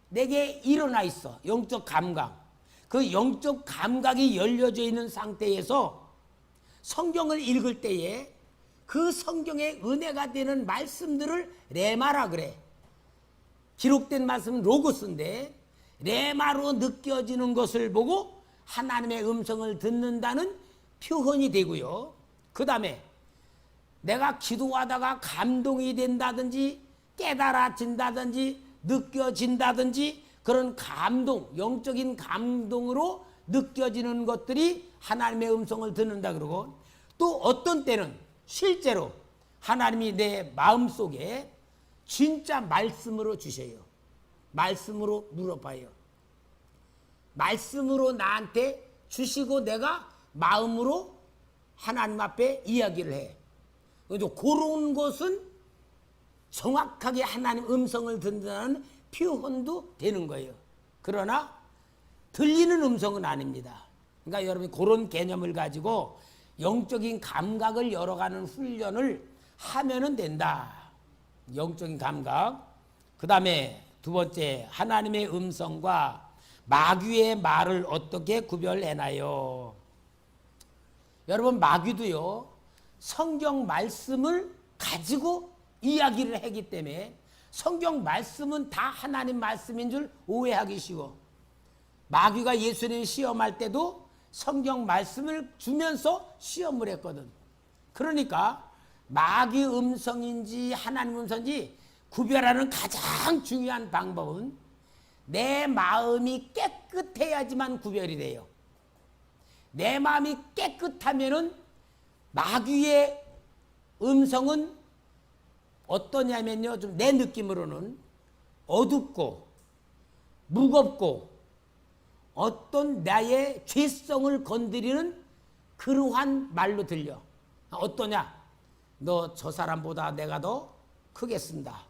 내게 일어나 있어. 영적 감각. 그 영적 감각이 열려져 있는 상태에서 성경을 읽을 때에 그 성경의 은혜가 되는 말씀들을 레마라 그래. 기록된 말씀은 로고스인데 레마로 느껴지는 것을 보고 하나님의 음성을 듣는다는 표현이 되고요. 그 다음에 내가 기도하다가 감동이 된다든지 깨달아진다든지 느껴진다든지 그런 감동, 영적인 감동으로 느껴지는 것들이 하나님의 음성을 듣는다 그러고, 또 어떤 때는 실제로 하나님이 내 마음속에 진짜 말씀으로 주셔요. 말씀으로 물어봐요. 말씀으로 나한테 주시고 내가 마음으로 하나님 앞에 이야기를 해. 그런 것은 정확하게 하나님 음성을 듣는다는 표현도 되는 거예요. 그러나 들리는 음성은 아닙니다. 그러니까 여러분이 그런 개념을 가지고 영적인 감각을 열어가는 훈련을 하면은 된다. 영적인 감각. 그 다음에 두 번째, 하나님의 음성과 마귀의 말을 어떻게 구별해나요? 여러분, 마귀도요, 성경 말씀을 가지고 이야기를 하기 때문에 성경 말씀은 다 하나님 말씀인 줄 오해하기 쉬워. 마귀가 예수님 시험할 때도 성경 말씀을 주면서 시험을 했거든. 그러니까 마귀 음성인지 하나님 음성인지 구별하는 가장 중요한 방법은 내 마음이 깨끗해야지만 구별이 돼요. 내 마음이 깨끗하면은 마귀의 음성은 어떠냐면요, 좀 내 느낌으로는 어둡고 무겁고 어떤 나의 죄성을 건드리는 그러한 말로 들려. 어떠냐? 너 저 사람보다 내가 더 크게 쓴다.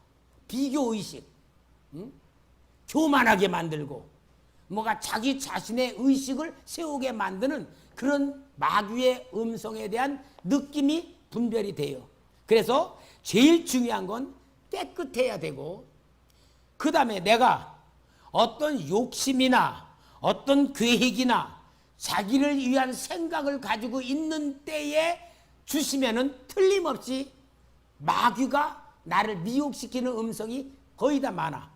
비교의식, 응? 교만하게 만들고 뭐가 자기 자신의 의식을 세우게 만드는 그런 마귀의 음성에 대한 느낌이 분별이 돼요. 그래서 제일 중요한 건 깨끗해야 되고, 그 다음에 내가 어떤 욕심이나 어떤 계획이나 자기를 위한 생각을 가지고 있는 때에 주시면은 틀림없이 마귀가 나를 미혹시키는 음성이 거의 다 많아.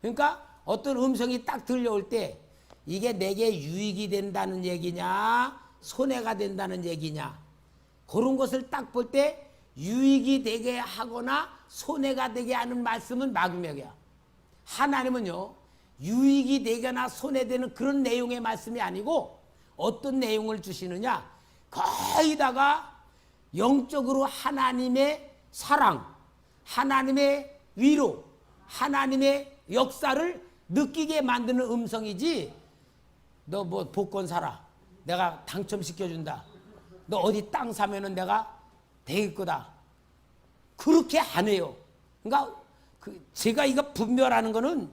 그러니까 어떤 음성이 딱 들려올 때 이게 내게 유익이 된다는 얘기냐 손해가 된다는 얘기냐, 그런 것을 딱 볼 때 유익이 되게 하거나 손해가 되게 하는 말씀은 마귀명이야. 하나님은요, 유익이 되거나 손해되는 그런 내용의 말씀이 아니고 어떤 내용을 주시느냐, 거의 다가 영적으로 하나님의 사랑, 하나님의 위로, 하나님의 역사를 느끼게 만드는 음성이지, 너 뭐 복권 사라, 내가 당첨시켜준다, 너 어디 땅 사면은 내가 될 거다, 그렇게 안 해요. 그러니까 제가 이거 분별하는 거는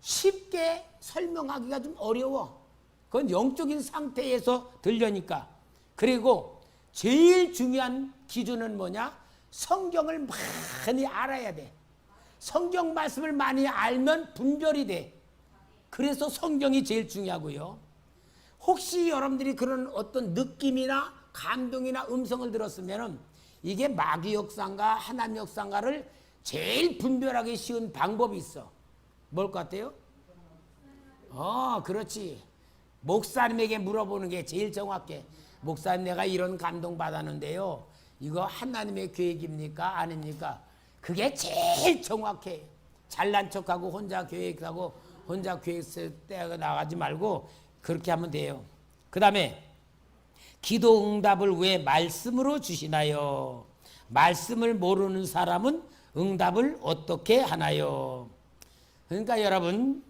쉽게 설명하기가 좀 어려워. 그건 영적인 상태에서 들려니까. 그리고 제일 중요한 기준은 뭐냐? 성경을 많이 알아야 돼. 성경 말씀을 많이 알면 분별이 돼. 그래서 성경이 제일 중요하고요. 혹시 여러분들이 그런 어떤 느낌이나 감동이나 음성을 들었으면 이게 마귀 역사인가 하나님 역사인가를 제일 분별하기 쉬운 방법이 있어. 뭘 것 같아요? 그렇지. 목사님에게 물어보는 게 제일 정확해. 목사님, 내가 이런 감동 받았는데요, 이거 하나님의 계획입니까 아닙니까? 그게 제일 정확해. 잘난 척하고 혼자 계획하고 혼자 계획 쓸 때 나가지 말고 그렇게 하면 돼요. 그 다음에 기도 응답을 왜 말씀으로 주시나요? 말씀을 모르는 사람은 응답을 어떻게 하나요? 그러니까 여러분,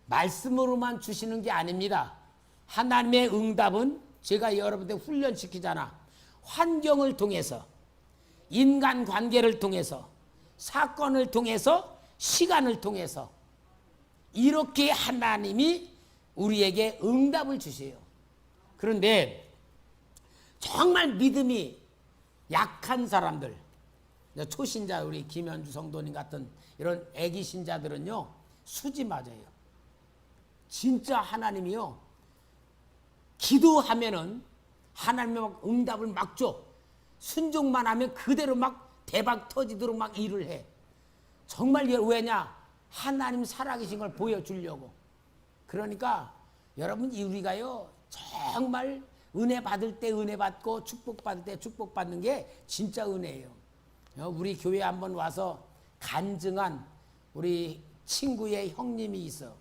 말씀으로만 주시는 게 아닙니다. 하나님의 응답은 제가 여러분들 훈련시키잖아. 환경을 통해서, 인간관계를 통해서, 사건을 통해서, 시간을 통해서 이렇게 하나님이 우리에게 응답을 주세요. 그런데 정말 믿음이 약한 사람들, 초신자, 우리 김현주 성도님 같은 이런 애기 신자들은요, 수지 맞아요. 진짜 하나님이요, 기도하면은 하나님이 막 응답을 막 줘. 순종만 하면 그대로 막 대박 터지도록 막 일을 해. 정말 왜냐? 하나님 살아계신 걸 보여주려고. 그러니까 여러분, 우리가요 정말 은혜 받을 때 은혜 받고 축복 받을 때 축복 받는 게 진짜 은혜예요. 우리 교회 한번 와서 간증한 우리 친구의 형님이 있어.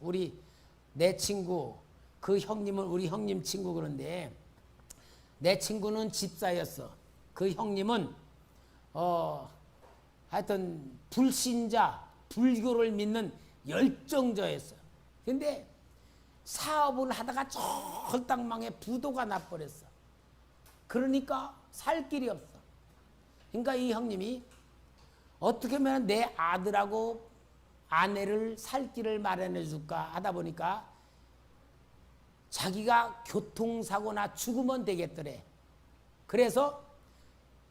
내 친구, 그 형님은 우리 형님 친구. 그런데 내 친구는 집사였어. 그 형님은 하여튼 불신자, 불교를 믿는 열정저였어. 근데 사업을 하다가 절당망에 부도가 나버렸어. 그러니까 살 길이 없어. 그러니까 이 형님이 어떻게 하면 내 아들하고 아내를 살 길을 마련해 줄까 하다 보니까 자기가 교통사고나 죽으면 되겠더래. 그래서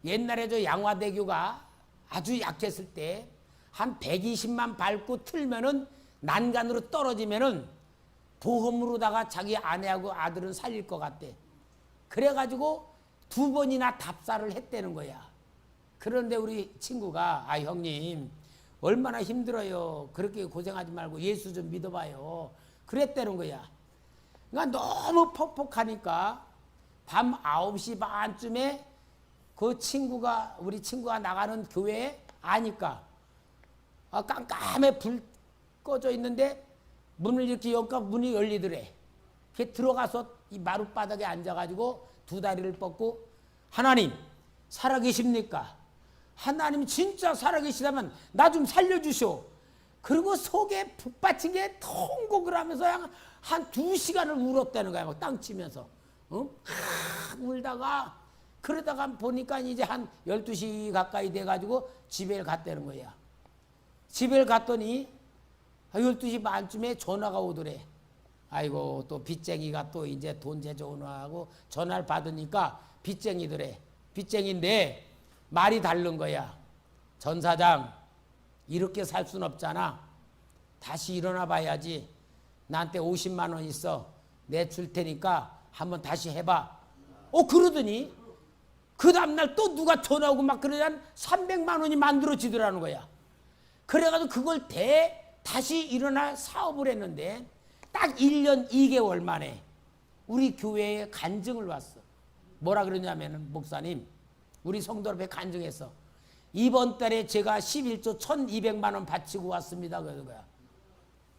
옛날에 저 양화대교가 아주 약했을 때 한 120만 밟고 틀면은 난간으로 떨어지면은 보험으로다가 자기 아내하고 아들은 살릴 것 같대. 그래가지고 2번이나 답사를 했다는 거야. 그런데 우리 친구가, 형님 얼마나 힘들어요. 그렇게 고생하지 말고 예수 좀 믿어봐요. 그랬다는 거야. 그러니까 너무 퍽퍽하니까 밤 9시 반쯤에 우리 친구가 나가는 교회에 아니까 깜깜해. 불 꺼져 있는데 문을 이렇게 여니까 문이 열리더래. 그게 들어가서 이 마룻바닥에 앉아가지고 두 다리를 뻗고 하나님 살아계십니까? 하나님 진짜 살아계시다면 나 좀 살려주시오. 그리고 속에 북받친 게 통곡을 하면서 한 2시간을 울었다는 거야. 막 땅 치면서. 울다가 그러다가 보니까 이제 한 12시 가까이 돼가지고 집에 갔다는 거야. 집에 갔더니 12시 반쯤에 전화가 오더래. 아이고 또 빚쟁이가 또 이제 돈 제조하고 전화를 받으니까 빚쟁이더래. 빚쟁인데 말이 다른 거야. 전 사장 이렇게 살 순 없잖아. 다시 일어나 봐야지. 나한테 50만 원 있어. 내 줄 테니까 한번 다시 해봐. 그러더니 그 다음날 또 누가 전화 오고 막 그러자 300만 원이 만들어지더라는 거야. 그래가지고 그걸 다시 일어나 사업을 했는데 딱 1년 2개월 만에 우리 교회에 간증을 왔어. 뭐라 그러냐면은 목사님 우리 성도 앞에 간증했어. 이번 달에 제가 11조 1200만 원 바치고 왔습니다. 그러는 거야.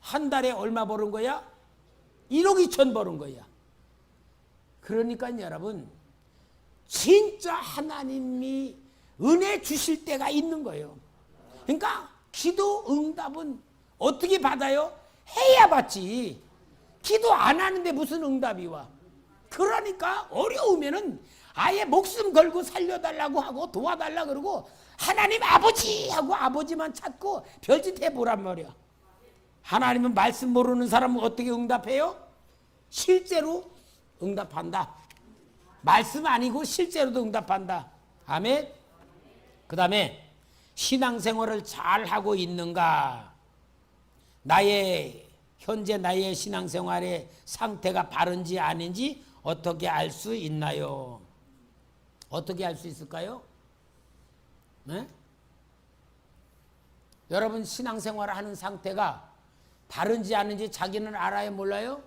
한 달에 얼마 버는 거야? 1억 2천 버는 거야. 그러니까 여러분 진짜 하나님이 은혜 주실 때가 있는 거예요. 그러니까 기도 응답은 어떻게 받아요? 해야 받지. 기도 안 하는데 무슨 응답이 와. 그러니까 어려우면은 아예 목숨 걸고 살려달라고 하고 도와달라 그러고 하나님 아버지 하고 아버지만 찾고 별짓 해보란 말이야. 하나님은 말씀 모르는 사람은 어떻게 응답해요? 실제로 응답한다. 말씀 아니고 실제로도 응답한다. 아멘. 그 다음에 신앙생활을 잘하고 있는가. 현재 나의 신앙생활의 상태가 바른지 아닌지 어떻게 알 수 있나요? 어떻게 알 수 있을까요? 네? 여러분 신앙생활을 하는 상태가 바른지 아닌지 자기는 알아요? 몰라요?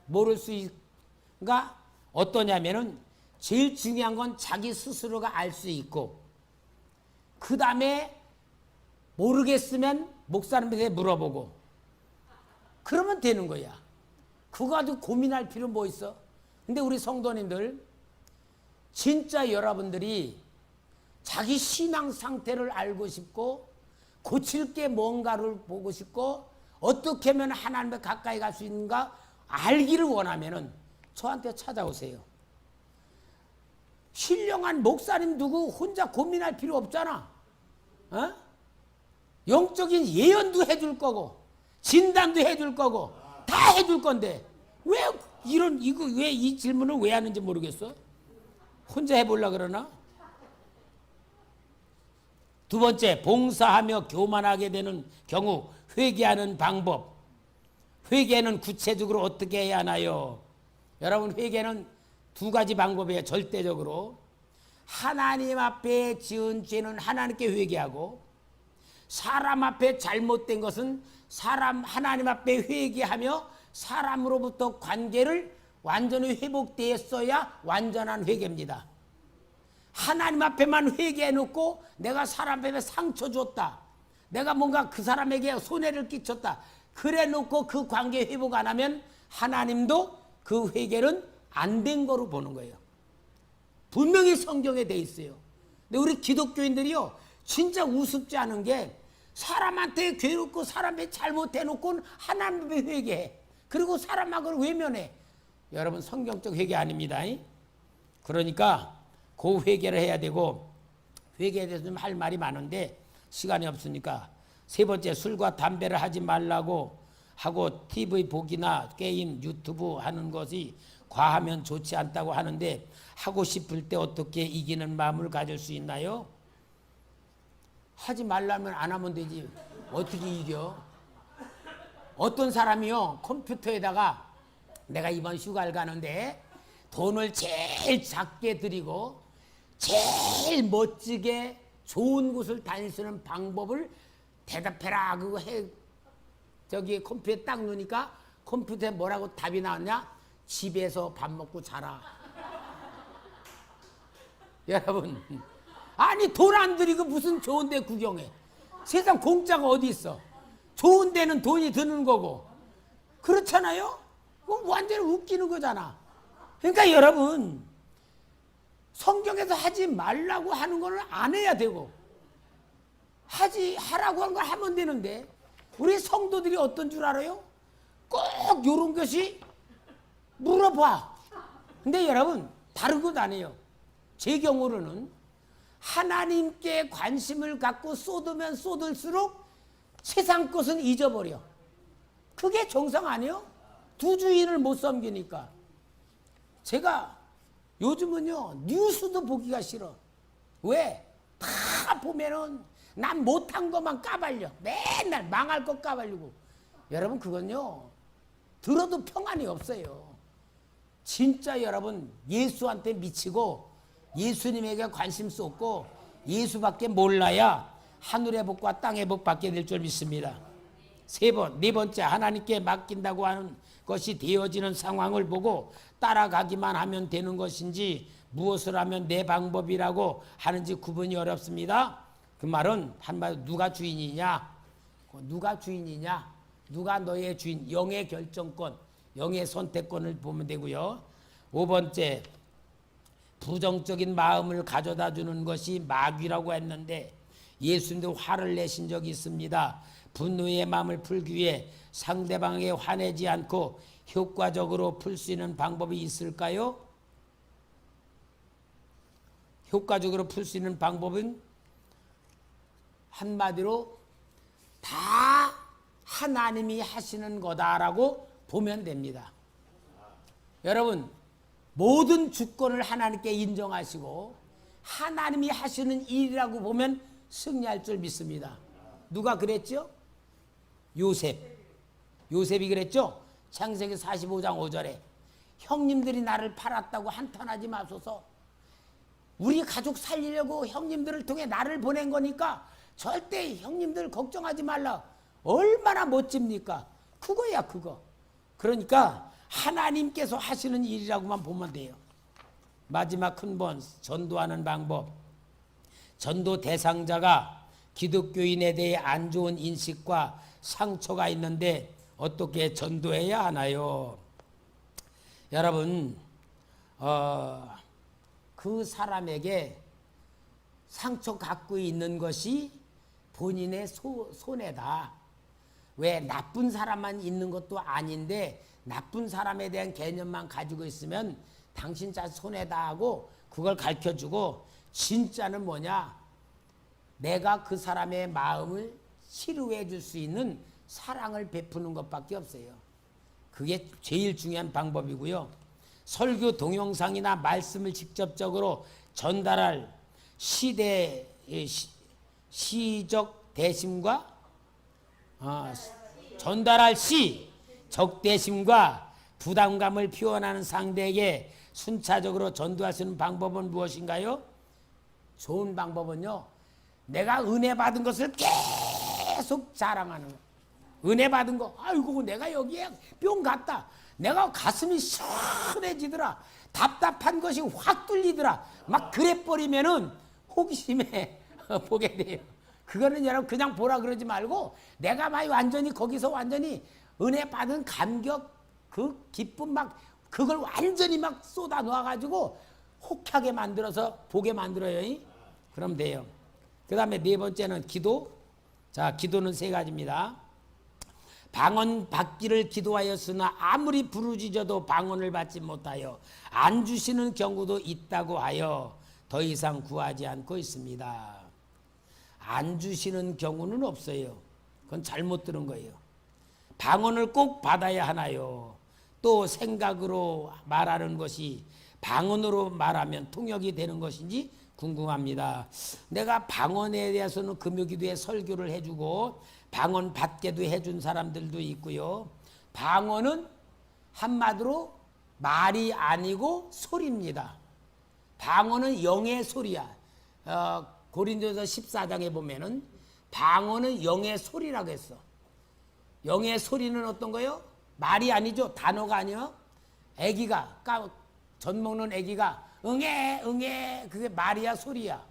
모를 수 있가 어떠냐면은 제일 중요한 건 자기 스스로가 알 수 있고 그 다음에 모르겠으면 목사님한테 물어보고 그러면 되는 거야. 그거 가지고 고민할 필요 뭐 있어? 근데 우리 성도님들 진짜 여러분들이 자기 신앙 상태를 알고 싶고 고칠 게 뭔가를 보고 싶고 어떻게 하면 하나님에 가까이 갈 수 있는가 알기를 원하면은 저한테 찾아오세요. 신령한 목사님 두고 혼자 고민할 필요 없잖아. 영적인 예언도 해줄 거고 진단도 해줄 거고 다 해줄 건데 왜 이 질문을 왜 하는지 모르겠어. 혼자 해보려고 그러나? 두 번째, 봉사하며 교만하게 되는 경우 회개하는 방법. 회개는 구체적으로 어떻게 해야 하나요? 여러분 회개는 두 가지 방법이에요. 절대적으로 하나님 앞에 지은 죄는 하나님께 회개하고 사람 앞에 잘못된 것은 하나님 앞에 회개하며 사람으로부터 관계를 완전히 회복되었어야 완전한 회개입니다. 하나님 앞에만 회개해놓고 내가 사람 앞에 상처 줬다. 내가 뭔가 그 사람에게 손해를 끼쳤다. 그래 놓고 그 관계 회복 안 하면 하나님도 그 회개는 안 된 거로 보는 거예요. 분명히 성경에 돼 있어요. 근데 우리 기독교인들이요 진짜 우습지 않은 게 사람한테 괴롭고 사람에 잘못해놓고 하나님 앞에 회개해. 그리고 사람하고 외면해. 여러분 성경적 회개 아닙니다. 그러니까 그 회개를 해야 되고 회개에 대해서 좀 할 말이 많은데 시간이 없으니까 세 번째 술과 담배를 하지 말라고 하고 TV 보기나 게임 유튜브 하는 것이 과하면 좋지 않다고 하는데 하고 싶을 때 어떻게 이기는 마음을 가질 수 있나요? 하지 말라면 안 하면 되지 어떻게 이겨? 어떤 사람이요 컴퓨터에다가 내가 이번 휴가를 가는데 돈을 제일 작게 들이고 제일 멋지게 좋은 곳을 다닐 수 있는 방법을 대답해라 그거 해 저기 컴퓨터에 딱 넣으니까 컴퓨터에 뭐라고 답이 나왔냐? 집에서 밥 먹고 자라. 여러분 아니 돈 안 들이고 무슨 좋은 데 구경해. 세상 공짜가 어디 있어. 좋은 데는 돈이 드는 거고 그렇잖아요. 그럼 완전히 웃기는 거잖아. 그러니까 여러분, 성경에서 하지 말라고 하는 거는 안 해야 되고, 하라고 한 걸 하면 되는데, 우리 성도들이 어떤 줄 알아요? 꼭 이런 것이 물어봐. 근데 여러분, 다른 것 아니에요. 제 경우로는 하나님께 관심을 갖고 쏟으면 쏟을수록 세상 것은 잊어버려. 그게 정상 아니에요? 두 주인을 못 섬기니까. 제가 요즘은요, 뉴스도 보기가 싫어. 왜? 다 보면은 난 못한 것만 까발려. 맨날 망할 것 까발리고. 여러분, 그건요, 들어도 평안이 없어요. 진짜 여러분, 예수한테 미치고 예수님에게 관심 쏟고 예수밖에 몰라야 하늘의 복과 땅의 복 받게 될 줄 믿습니다. 네 번째, 하나님께 맡긴다고 하는 것이 되어지는 상황을 보고 따라가기만 하면 되는 것인지 무엇을 하면 내 방법이라고 하는지 구분이 어렵습니다. 그 말은 한마디로 누가 주인이냐? 누가 주인이냐? 누가 너의 주인? 영의 결정권, 영의 선택권을 보면 되고요. 5번째, 부정적인 마음을 가져다 주는 것이 마귀라고 했는데 예수님도 화를 내신 적이 있습니다. 분노의 마음을 풀기 위해 상대방에게 화내지 않고 효과적으로 풀 수 있는 방법이 있을까요? 효과적으로 풀 수 있는 방법은 한마디로 다 하나님이 하시는 거다라고 보면 됩니다. 여러분, 모든 주권을 하나님께 인정하시고 하나님이 하시는 일이라고 보면 승리할 줄 믿습니다. 누가 그랬죠? 요셉이 그랬죠? 창세기 45장 5절에 형님들이 나를 팔았다고 한탄하지 마소서. 우리 가족 살리려고 형님들을 통해 나를 보낸 거니까 절대 형님들 걱정하지 말라. 얼마나 멋집니까? 그거야, 그거. 그러니까 하나님께서 하시는 일이라고만 보면 돼요. 마지막 큰 번, 전도하는 방법. 전도 대상자가 기독교인에 대해 안 좋은 인식과 상처가 있는데 어떻게 전도해야 하나요? 여러분, 그 사람에게 상처 갖고 있는 것이 본인의 손해다. 왜? 나쁜 사람만 있는 것도 아닌데 나쁜 사람에 대한 개념만 가지고 있으면 당신 자 손해다 하고 그걸 가르쳐주고, 진짜는 뭐냐? 내가 그 사람의 마음을 치료해 줄 수 있는 사랑을 베푸는 것밖에 없어요. 그게 제일 중요한 방법이고요. 설교 동영상이나 말씀을 직접적으로 전달할 시적 대심과 전달할 적대심과 부담감을 표현하는 상대에게 순차적으로 전도할 수 있는 방법은 무엇인가요? 좋은 방법은요, 내가 은혜 받은 것을 계속 자랑하는 거예요. 은혜 받은 거, 아이고 내가 여기에 뿅 갔다. 내가 가슴이 시원해지더라. 답답한 것이 확 뚫리더라. 막 그래 버리면은 호기심에 보게 돼요. 그거는 여러분 그냥 보라 그러지 말고 내가 막 완전히 거기서 완전히 은혜 받은 감격, 그 기쁨 막 그걸 완전히 막 쏟아 놓아가지고 혹하게 만들어서 보게 만들어요. 그럼 돼요. 그 다음에 네 번째는 기도. 자, 기도는 세 가지입니다. 방언 받기를 기도하였으나 아무리 부르짖어도 방언을 받지 못하여 안 주시는 경우도 있다고 하여 더 이상 구하지 않고 있습니다. 안 주시는 경우는 없어요. 그건 잘못 들은 거예요. 방언을 꼭 받아야 하나요? 또 생각으로 말하는 것이 방언으로 말하면 통역이 되는 것인지 궁금합니다. 내가 방언에 대해서는 금요기도에 설교를 해주고 방언 받게도 해준 사람들도 있고요. 방언은 한마디로 말이 아니고 소리입니다. 방언은 영의 소리야. 고린도서 14장에 보면은 방언은 영의 소리라고 했어. 영의 소리는 어떤 거요? 말이 아니죠. 단어가 아니요. 애기가 전 먹는 애기가 응애 응애 그게 말이야 소리야.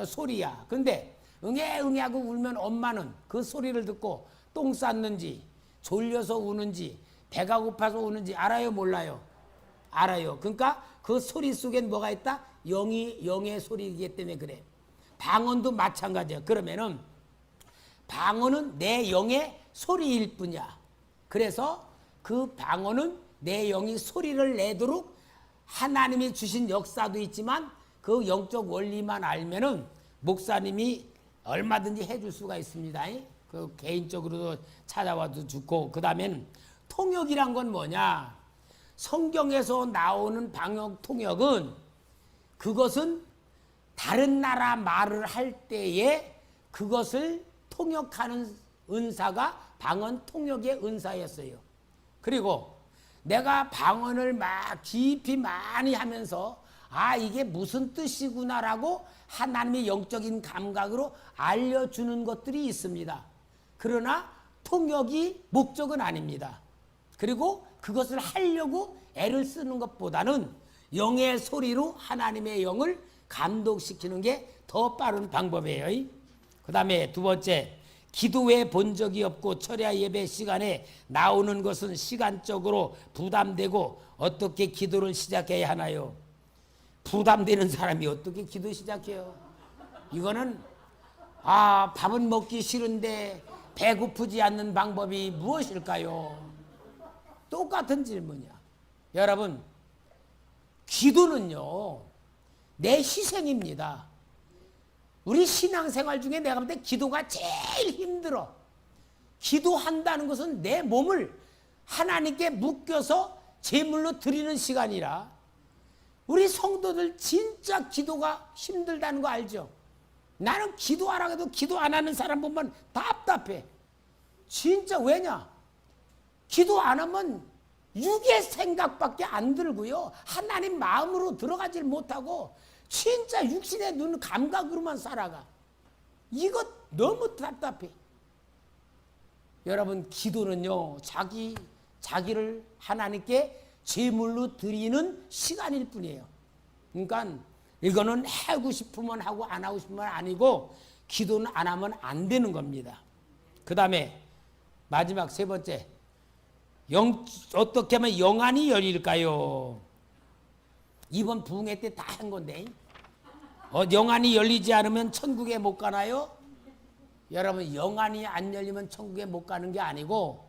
소리야. 근데 응애 응애 하고 울면 엄마는 그 소리를 듣고 똥 쌌는지 졸려서 우는지 배가 고파서 우는지 알아요 몰라요? 알아요. 그러니까 그 소리 속엔 뭐가 있다? 영의 소리이기 때문에 그래. 방언도 마찬가지야. 그러면은 방언은 내 영의 소리일 뿐이야. 그래서 그 방언은 내 영이 소리를 내도록 하나님이 주신 역사도 있지만 그 영적 원리만 알면은 목사님이 얼마든지 해줄 수가 있습니다. 그 개인적으로도 찾아와도 좋고. 그 다음엔 통역이란 건 뭐냐? 성경에서 나오는 방역 통역은 그것은 다른 나라 말을 할 때에 그것을 통역하는 은사가 방언 통역의 은사였어요. 그리고 내가 방언을 막 깊이 많이 하면서 아 이게 무슨 뜻이구나라고 하나님의 영적인 감각으로 알려주는 것들이 있습니다. 그러나 통역이 목적은 아닙니다. 그리고 그것을 하려고 애를 쓰는 것보다는 영의 소리로 하나님의 영을 감독시키는 게 더 빠른 방법이에요. 그 다음에 두 번째, 기도해 본 적이 없고 철야 예배 시간에 나오는 것은 시간적으로 부담되고 어떻게 기도를 시작해야 하나요? 부담되는 사람이 어떻게 기도 시작해요? 이거는 밥은 먹기 싫은데 배고프지 않는 방법이 무엇일까요? 똑같은 질문이야. 여러분, 기도는요 내 희생입니다. 우리 신앙생활 중에 내가 볼 때 기도가 제일 힘들어. 기도한다는 것은 내 몸을 하나님께 묶여서 제물로 드리는 시간이라 우리 성도들 진짜 기도가 힘들다는 거 알죠? 나는 기도하라고 해도 기도 안 하는 사람 보면 답답해. 진짜 왜냐? 기도 안 하면 육의 생각밖에 안 들고요. 하나님 마음으로 들어가질 못하고 진짜 육신의 눈 감각으로만 살아가. 이거 너무 답답해. 여러분 기도는요 자기를 하나님께 제물로 드리는 시간일 뿐이에요. 그러니까 이거는 하고 싶으면 하고 안 하고 싶으면 아니고 기도는 안 하면 안 되는 겁니다. 그 다음에 마지막 세 번째, 어떻게 하면 영안이 열릴까요? 이번 부흥회 때 다 한 건데 영안이 열리지 않으면 천국에 못 가나요? 여러분 영안이 안 열리면 천국에 못 가는 게 아니고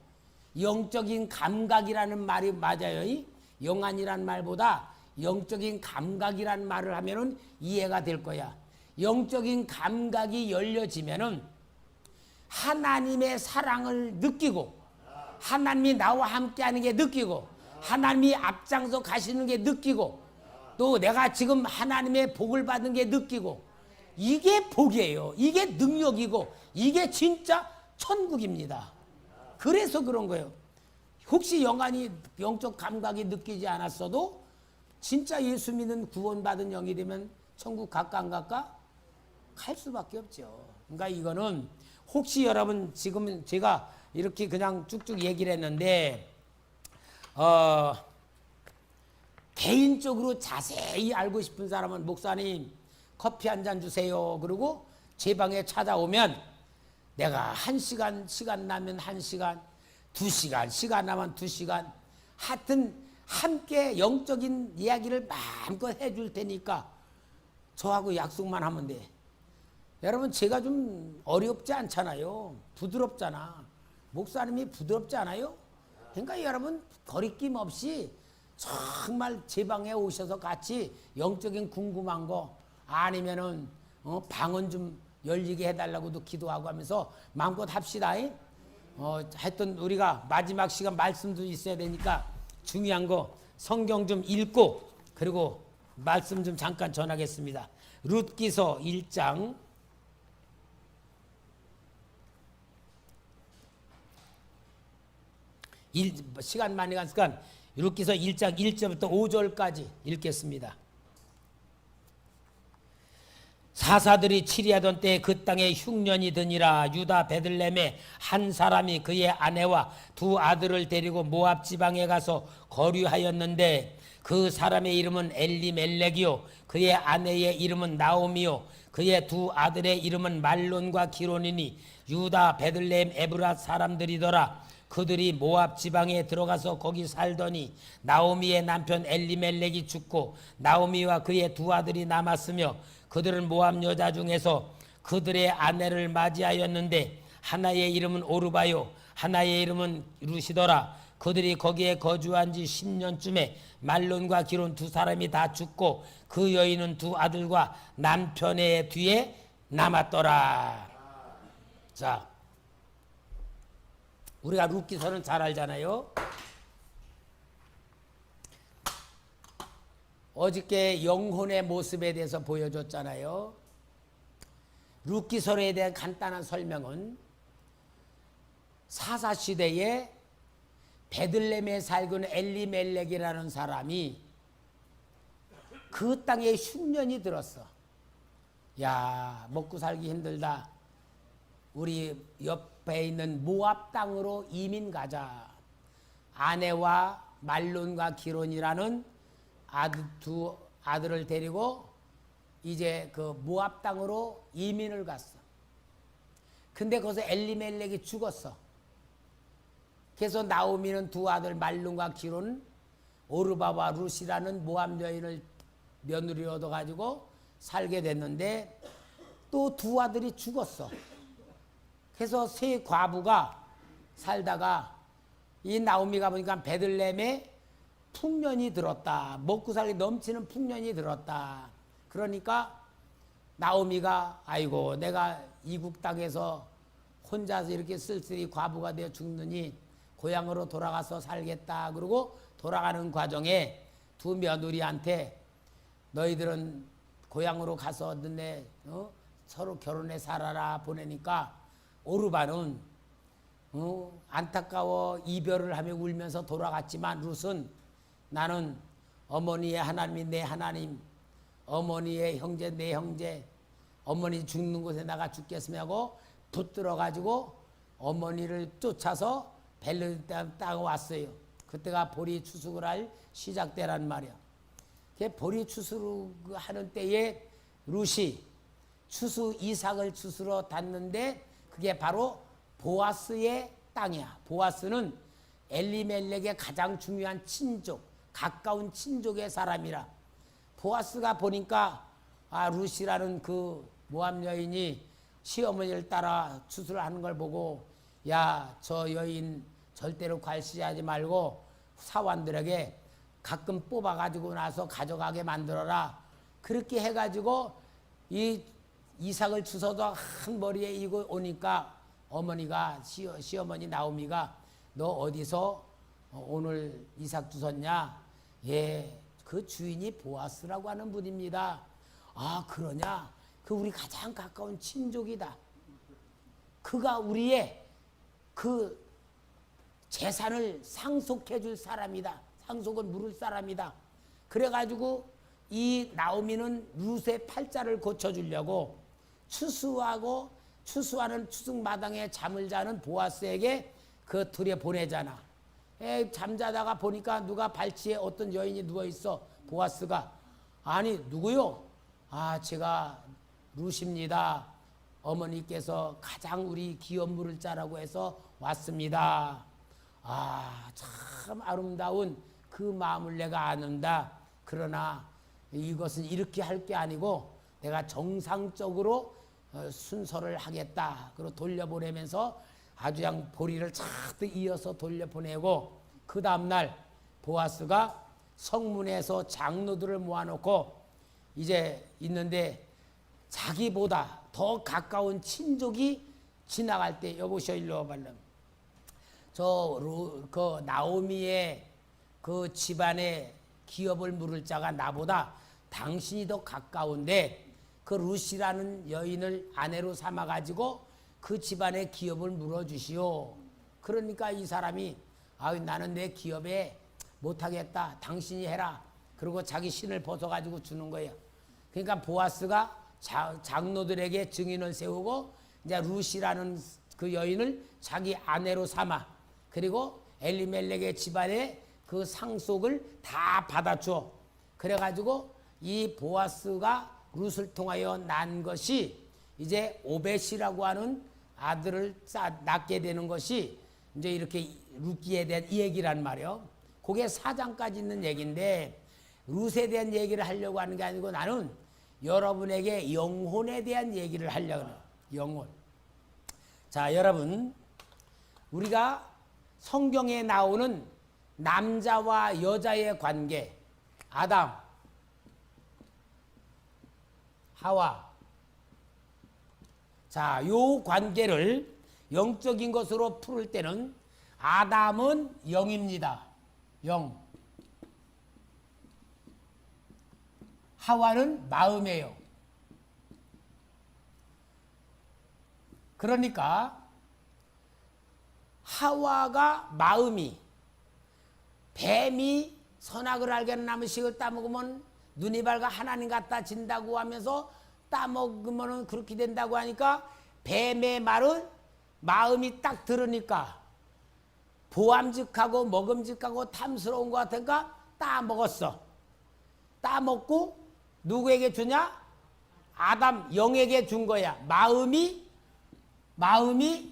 영적인 감각이라는 말이 맞아요. 영안이란 말보다 영적인 감각이란 말을 하면은 이해가 될 거야. 영적인 감각이 열려지면은 하나님의 사랑을 느끼고 하나님이 나와 함께하는 게 느끼고 하나님이 앞장서 가시는 게 느끼고 또 내가 지금 하나님의 복을 받는 게 느끼고 이게 복이에요. 이게 능력이고 이게 진짜 천국입니다. 그래서 그런 거예요. 혹시 영적 감각이 느끼지 않았어도 진짜 예수 믿는 구원받은 영이 되면 천국 갈까 안 갈까? 갈 수밖에 없죠. 그러니까 이거는 혹시 여러분 지금 제가 이렇게 그냥 쭉쭉 얘기를 했는데 개인적으로 자세히 알고 싶은 사람은 목사님 커피 한 잔 주세요. 그리고 제 방에 찾아오면 내가 1시간 시간 나면 1시간, 2시간 시간 나면 2시간 하여튼 함께 영적인 이야기를 마음껏 해줄 테니까 저하고 약속만 하면 돼. 여러분 제가 좀 어렵지 않잖아요. 부드럽잖아. 목사님이 부드럽지 않아요? 그러니까 여러분 거리낌 없이 정말 제 방에 오셔서 같이 영적인 궁금한 거 아니면은 방언 좀 열리게 해달라고도 기도하고 하면서 마음껏 합시다. 하여튼 우리가 마지막 시간 말씀도 있어야 되니까 중요한 거 성경 좀 읽고 그리고 말씀 좀 잠깐 전하겠습니다. 룻기서 1장 시간 많이 갔으니까 룻기서 1장 1절부터 5절까지 읽겠습니다. 사사들이 치리하던 때 그 땅에 흉년이 드니라. 유다 베들레헴에 한 사람이 그의 아내와 두 아들을 데리고 모압 지방에 가서 거류하였는데 그 사람의 이름은 엘리멜렉이요 그의 아내의 이름은 나오미요 그의 두 아들의 이름은 말론과 기론이니 유다 베들레헴 에브라 사람들이더라. 그들이 모압 지방에 들어가서 거기 살더니 나오미의 남편 엘리멜렉이 죽고 나오미와 그의 두 아들이 남았으며 그들은 모압 여자 중에서 그들의 아내를 맞이하였는데 하나의 이름은 오르바요 하나의 이름은 루시더라. 그들이 거기에 거주한 지 10년쯤에 말론과 기론 두 사람이 다 죽고 그 여인은 두 아들과 남편의 뒤에 남았더라. 자, 우리가 룻기서는 잘 알잖아요. 어저께 영혼의 모습에 대해서 보여줬잖아요. 룻기서에 대한 간단한 설명은 사사시대에 베들레헴에 살고 있는 엘리멜렉이라는 사람이 그 땅에 흉년이 들었어. 야, 먹고 살기 힘들다. 우리 옆에 있는 모압 땅으로 이민 가자. 아내와 말론과 기론이라는 두 아들을 데리고 이제 그 모압 땅으로 이민을 갔어. 근데 거기서 엘리멜렉이 죽었어. 그래서 나오미는 두 아들 말론과 기론, 오르바와 룻이라는 모압 여인을 며느리로 얻어가지고 살게 됐는데 또 두 아들이 죽었어. 그래서 세 과부가 살다가 이 나오미가 보니까 베들레헴에 풍년이 들었다. 먹고 살기 넘치는 풍년이 들었다. 그러니까 나오미가 아이고 내가 이국 땅에서 혼자서 이렇게 쓸쓸히 과부가 되어 죽느니 고향으로 돌아가서 살겠다. 그러고 돌아가는 과정에 두 며느리한테 너희들은 고향으로 가서 너네 서로 결혼해 살아라 보내니까 오르바는 안타까워 이별을 하며 울면서 돌아갔지만 룻은 나는 어머니의 하나님이 내 하나님, 어머니의 형제 내 형제, 어머니 죽는 곳에 나가 죽겠으며 하고 붙들어 가지고 어머니를 쫓아서 벨르 땅에 왔어요. 그때가 보리 추수를 할 시작 때란 말이야. 보리 추수를 하는 때에 룻이 추수 이삭을 추수로 닿는데 그게 바로 보아스의 땅이야. 보아스는 엘리멜렉의 가장 중요한 친족, 가까운 친족의 사람이라. 보아스가 보니까 룻이라는 그 모압 여인이 시어머니를 따라 추수를 하는 걸 보고 야, 저 여인 절대로 괄시하지 말고 사환들에게 가끔 뽑아가지고 나서 가져가게 만들어라. 그렇게 해가지고 이 이삭을 주워도 한 머리에 이고 오니까 어머니가 시어머니 나오미가 너 어디서 오늘 이삭 주웠냐? 예, 그 주인이 보아스라고 하는 분입니다. 아, 그러냐? 그 우리 가장 가까운 친족이다. 그가 우리의 그 재산을 상속해 줄 사람이다. 상속을 물을 사람이다. 그래가지고 이 나오미는 룻의 팔자를 고쳐주려고 추수하는 추수마당에 잠을 자는 보아스에게 그 들에 보내잖아. 잠자다가 보니까 누가 발치에 어떤 여인이 누워있어. 보아스가 아니 누구요? 아, 제가 룻입니다. 어머니께서 가장 우리 기업 물을 자라고 해서 왔습니다. 아, 참 아름다운 그 마음을 내가 아는다. 그러나 이것은 이렇게 할 게 아니고 내가 정상적으로 순서를 하겠다. 그리고 돌려보내면서 아주 그냥 보리를 착 이어서 돌려보내고 그 다음날 보아스가 성문에서 장로들을 모아놓고 이제 있는데 자기보다 더 가까운 친족이 지나갈 때 여보시오 일로 와발람. 그 나오미의 그 집안의 기업을 물을 자가 나보다 당신이 더 가까운데 그 룻이라는 여인을 아내로 삼아가지고 그 집안의 기업을 물어주시오. 그러니까 이 사람이 나는 내 기업에 못하겠다. 당신이 해라. 그리고 자기 신을 벗어가지고 주는 거예요. 그러니까 보아스가 장로들에게 증인을 세우고 이제 룻이라는 그 여인을 자기 아내로 삼아 그리고 엘리멜렉의 집안에 그 상속을 다 받아줘. 그래가지고 이 보아스가 룻을 통하여 난 것이 이제 오벳이라고 하는 아들을 낳게 되는 것이 이제 이렇게 룻기에 대한 이 얘기란 말이요. 그게 4장까지 있는 얘기인데 룻에 대한 얘기를 하려고 하는 게 아니고 나는 여러분에게 영혼에 대한 얘기를 하려고 해요. 영혼. 자, 여러분, 우리가 성경에 나오는 남자와 여자의 관계, 아담, 하와. 자, 요 관계를 영적인 것으로 풀을 때는 아담은 영입니다. 영. 하와는 마음이에요. 그러니까 하와가 마음이, 뱀이 선악을 알게는 나무 식을 따먹으면 눈이 밝아 하나님 같다 진다고 하면서 따먹으면 그렇게 된다고 하니까 뱀의 말은 마음이 딱 들으니까 보암직하고 먹음직하고 탐스러운 것 같으니까 따먹었어. 따먹고 누구에게 주냐? 아담 영에게 준 거야. 마음이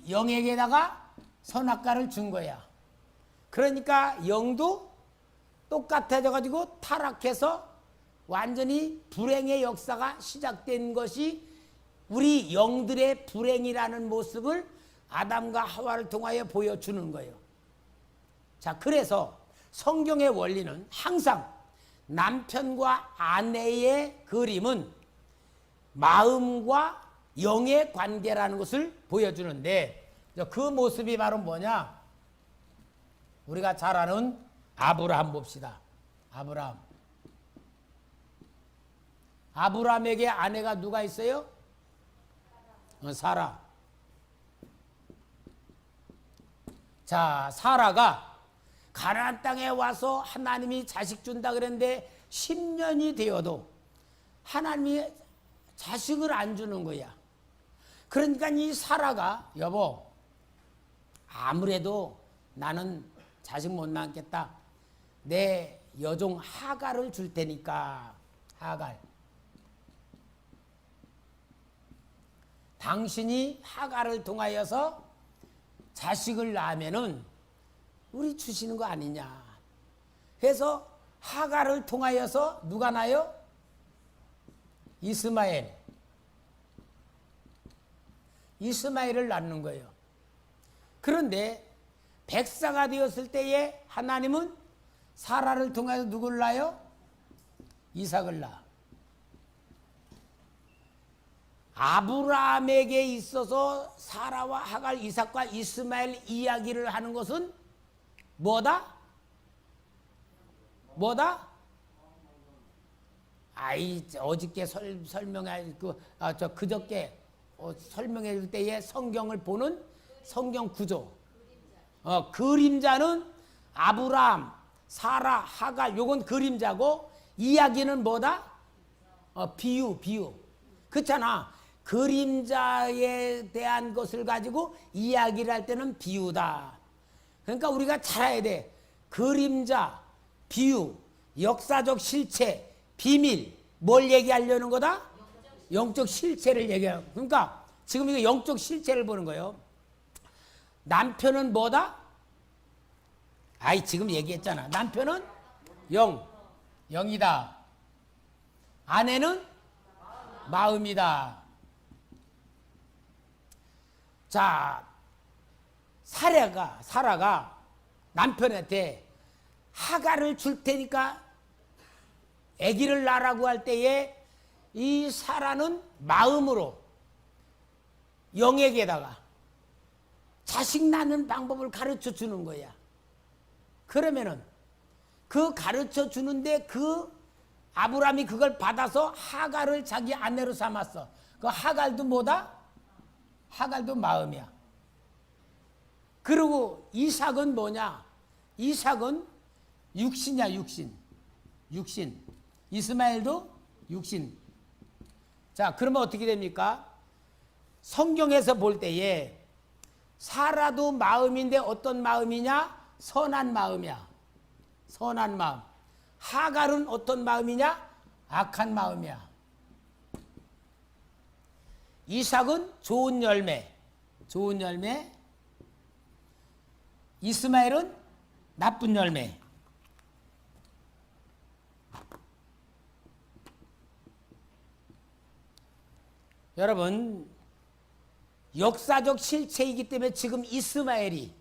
영에게다가 선악과를 준 거야. 그러니까 영도 똑같아져 가지고 타락해서 완전히 불행의 역사가 시작된 것이 우리 영들의 불행이라는 모습을 아담과 하와를 통하여 보여주는 거예요. 자, 그래서 성경의 원리는 항상 남편과 아내의 그림은 마음과 영의 관계라는 것을 보여주는데 그 모습이 바로 뭐냐? 우리가 잘 아는 아브라함 봅시다. 아브라함에게 아내가 누가 있어요? 사라. 자, 사라가 가나안 땅에 와서 하나님이 자식 준다 그랬는데 10년이 되어도 하나님이 자식을 안 주는 거야. 그러니까 이 사라가 여보 아무래도 나는 자식 못 낳겠다. 내 여종 하갈을 줄 테니까 하갈. 당신이 하갈을 통하여서 자식을 낳으면은 우리 주시는 거 아니냐. 해서 하갈을 통하여서 누가 나요? 이스마엘을 낳는 거예요. 그런데 백사가 되었을 때에 하나님은 사라를 통해서 누구를 낳아요? 이삭을 낳아. 아브라함에게 있어서 사라와 하갈, 이삭과 이스마엘 이야기를 하는 것은 뭐다? 어저께 설명할 그저께 설명해 줄 때에 성경을 보는 성경 구조. 그림자는 아브라함, 사라, 하갈, 요건 그림자고 이야기는 뭐다? 비유. 그렇잖아. 그림자에 대한 것을 가지고 이야기를 할 때는 비유다. 그러니까 우리가 잘 알아야 돼. 그림자, 비유, 역사적 실체, 비밀, 뭘 얘기하려는 거다? 영적 실체를 얘기하는 거야. 그러니까 지금 이거 영적 실체를 보는 거예요. 남편은 뭐다? 지금 얘기했잖아. 남편은 영이다. 아내는 마음이다. 자, 사라가 남편한테 하갈을 줄 테니까 아기를 낳으라고 할 때에 이 사라는 마음으로 영에게다가 자식 낳는 방법을 가르쳐 주는 거야. 그러면은 그 가르쳐 주는데 그 아브라함이 그걸 받아서 하갈을 자기 아내로 삼았어. 그 하갈도 뭐다? 하갈도 마음이야. 그리고 이삭은 뭐냐? 이삭은 육신이야, 육신. 이스마엘도 육신. 자, 그러면 어떻게 됩니까? 성경에서 볼 때에 사라도 마음인데 어떤 마음이냐? 선한 마음이야. 선한 마음. 하갈은 어떤 마음이냐? 악한 마음이야. 이삭은 좋은 열매. 이스마엘은 나쁜 열매. 여러분, 역사적 실체이기 때문에 지금 이스마엘이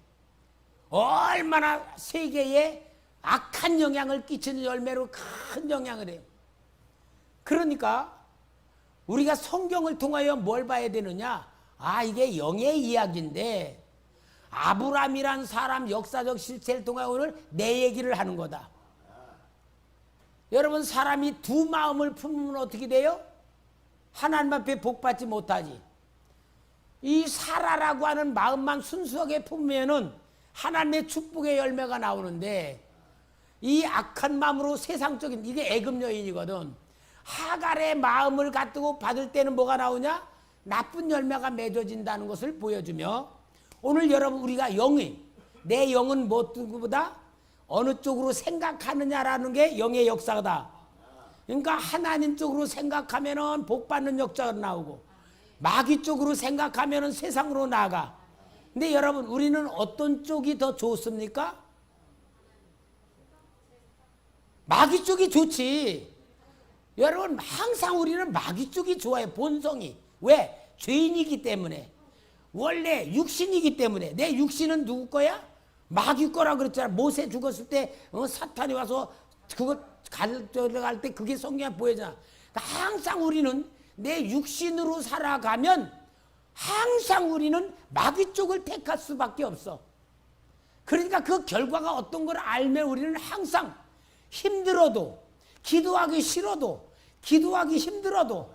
얼마나 세계에 악한 영향을 끼치는 열매로 큰 영향을 해요. 그러니까 우리가 성경을 통하여 뭘 봐야 되느냐? 아, 이게 영의 이야기인데 아브라함이란 사람 역사적 실체를 통하여 오늘 내 얘기를 하는 거다. 여러분, 사람이 두 마음을 품으면 어떻게 돼요? 하나님 앞에 복받지 못하지. 이 사라라고 하는 마음만 순수하게 품으면은 하나님의 축복의 열매가 나오는데, 이 악한 마음으로 세상적인, 이게 애굽 여인이거든. 하갈의 마음을 갖고 받을 때는 뭐가 나오냐? 나쁜 열매가 맺어진다는 것을 보여주며, 오늘 여러분 우리가 영이, 내 영은 무엇보다 어느 쪽으로 생각하느냐라는 게 영의 역사다. 그러니까 하나님 쪽으로 생각하면은 복 받는 역사가 나오고, 마귀 쪽으로 생각하면은 세상으로 나가. 근데 여러분, 우리는 어떤 쪽이 더 좋습니까? 마귀 쪽이 좋지. 여러분, 항상 우리는 마귀 쪽이 좋아요. 본성이. 왜? 죄인이기 때문에. 원래 육신이기 때문에. 내 육신은 누구 거야? 마귀 거라 그랬잖아. 모세 죽었을 때 사탄이 와서 그거 가져갈 때 그게 성경에 보여잖아. 그러니까 항상 우리는 내 육신으로 살아가면 항상 우리는 마귀 쪽을 택할 수밖에 없어. 그러니까 그 결과가 어떤 걸 알면 우리는 항상 힘들어도, 기도하기 싫어도, 기도하기 힘들어도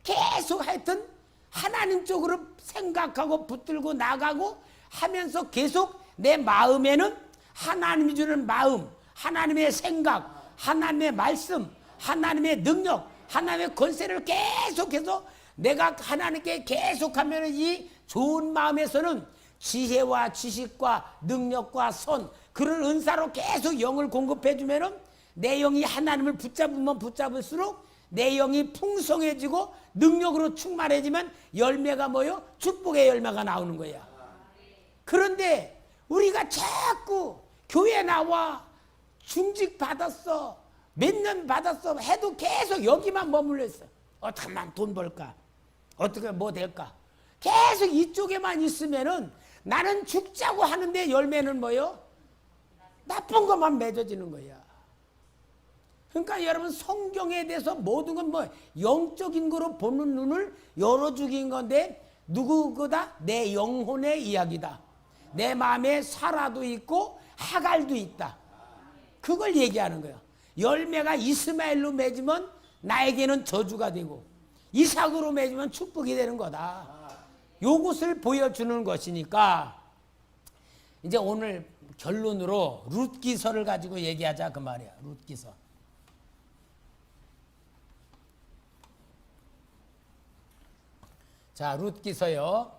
계속 하여튼 하나님 쪽으로 생각하고 붙들고 나가고 하면서 계속 내 마음에는 하나님이 주는 마음, 하나님의 생각, 하나님의 말씀, 하나님의 능력, 하나님의 권세를 계속해서 내가 하나님께 계속하면 이 좋은 마음에서는 지혜와 지식과 능력과 선, 그런 은사로 계속 영을 공급해 주면은 내 영이 하나님을 붙잡으면 붙잡을수록 내 영이 풍성해지고 능력으로 충만해지면 열매가 뭐요? 축복의 열매가 나오는 거야. 그런데 우리가 자꾸 교회 나와 중직 받았어, 몇 년 받았어 해도 계속 여기만 머물러 있어. 어떻게 하면 돈 벌까? 어떻게 뭐 될까? 계속 이쪽에만 있으면은 나는 죽자고 하는데 열매는 뭐요? 나쁜 것만 맺어지는 거야. 그러니까 여러분, 성경에 대해서 모든 건 뭐 영적인 거로 보는 눈을 열어주긴 건데, 누구보다 내 영혼의 이야기다. 내 마음에 사라도 있고 하갈도 있다. 그걸 얘기하는 거야. 열매가 이스마엘로 맺으면 나에게는 저주가 되고 이삭으로 맺으면 축복이 되는 거다. 요것을 보여주는 것이니까 이제 오늘 결론으로 룻기서를 가지고 얘기하자 그 말이야. 룻기서. 자, 룻기서요.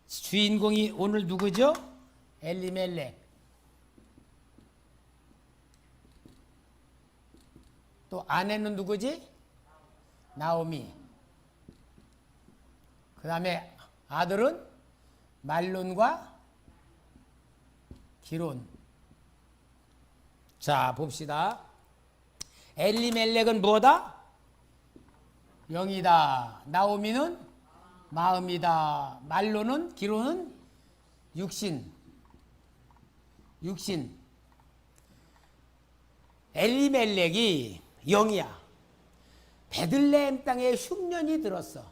주인공이 오늘 누구죠? 엘리멜렉. 또 아내는 누구지? 나오미. 그 다음에 아들은 말론과 기론. 자, 봅시다. 엘리멜렉은 뭐다? 영이다. 나오미는 마음이다. 말론은, 기론은 육신. 엘리멜렉이 영이야. 베들레헴 땅에 흉년이 들었어.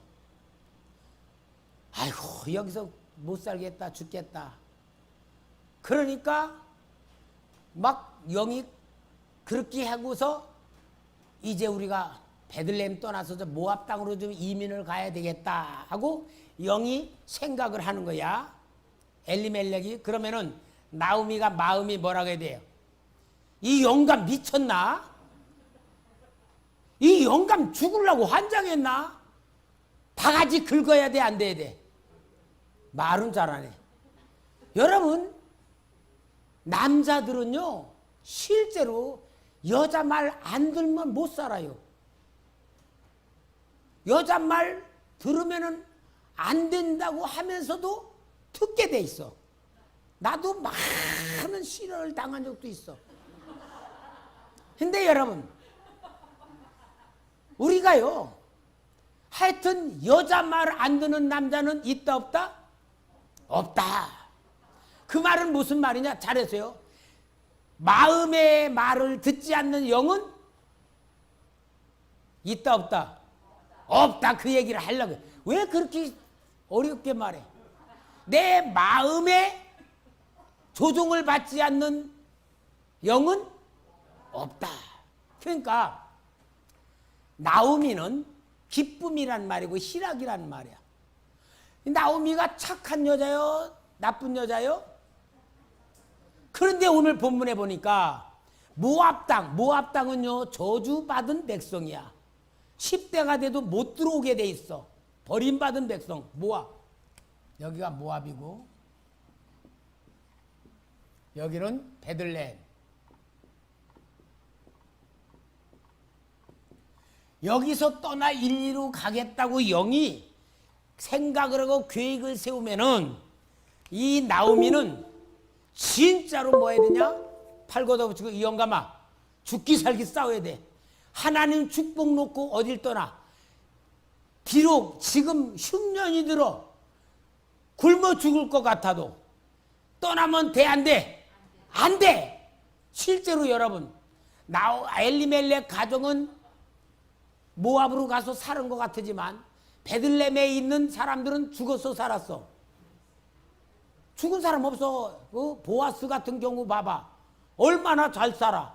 아이고, 여기서 못 살겠다, 죽겠다. 그러니까 막 영이 그렇게 하고서 이제 우리가 베들레헴 떠나서 저 모압 땅으로 좀 이민을 가야 되겠다 하고 영이 생각을 하는 거야. 엘리멜렉이. 그러면은 나오미가 마음이 뭐라고 해야 돼요? 이 영감 미쳤나? 이 영감 죽으려고 환장했나? 바가지 긁어야 돼, 안 돼야 돼? 말은 잘하네. 여러분, 남자들은요 실제로 여자 말 안 들으면 못 살아요. 여자 말 들으면은 안 된다고 하면서도 듣게 돼 있어. 나도 많은 시련을 당한 적도 있어. 근데 여러분, 우리가요, 하여튼 여자 말 안 듣는 남자는 있다 없다? 없다. 그 말은 무슨 말이냐? 잘하세요. 마음의 말을 듣지 않는 영은 있다 없다? 없다. 그 얘기를 하려고. 왜 그렇게 어렵게 말해? 내 마음에 조종을 받지 않는 영은 없다. 그러니까 나오미는 기쁨이란 말이고 희락이란 말이야. 나오미가 착한 여자요? 나쁜 여자요? 그런데 오늘 본문에 보니까 모압 땅은요 저주받은 백성이야. 10대가 돼도 못 들어오게 돼 있어. 버림받은 백성 모압. 여기가 모압이고 여기는 베들레헴. 여기서 떠나 인리로 가겠다고 영이 생각을 하고 계획을 세우면은 이 나오미는 진짜로 뭐 해야 되냐? 팔 걷어붙이고 이 영감아 죽기 살기 싸워야 돼. 하나님 축복 놓고 어딜 떠나. 비록 지금 흉년이 들어 굶어 죽을 것 같아도 떠나면 돼 안 돼? 안 돼. 실제로 여러분 엘리멜렉 가정은 모압으로 가서 사는 것 같지만 베들레헴에 있는 사람들은 죽어서 살았어. 죽은 사람 없어. 보아스 같은 경우 봐봐. 얼마나 잘 살아.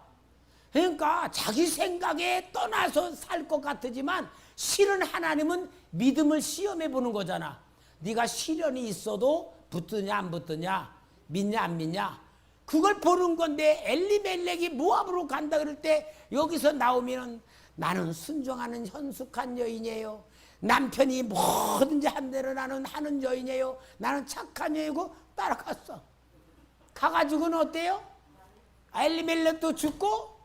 그러니까 자기 생각에 떠나서 살 것 같지만 실은 하나님은 믿음을 시험해 보는 거잖아. 네가 시련이 있어도 붙느냐 안 붙느냐, 믿냐 안 믿냐, 그걸 보는 건데 엘리멜렉이 모압으로 간다 그럴 때 여기서 나오면 나는 순종하는 현숙한 여인이에요. 남편이 뭐든지 한 대로 나는 하는 여인이에요. 나는 착한 여인이고 따라갔어. 가가지고는 어때요? 엘리멜렉도 죽고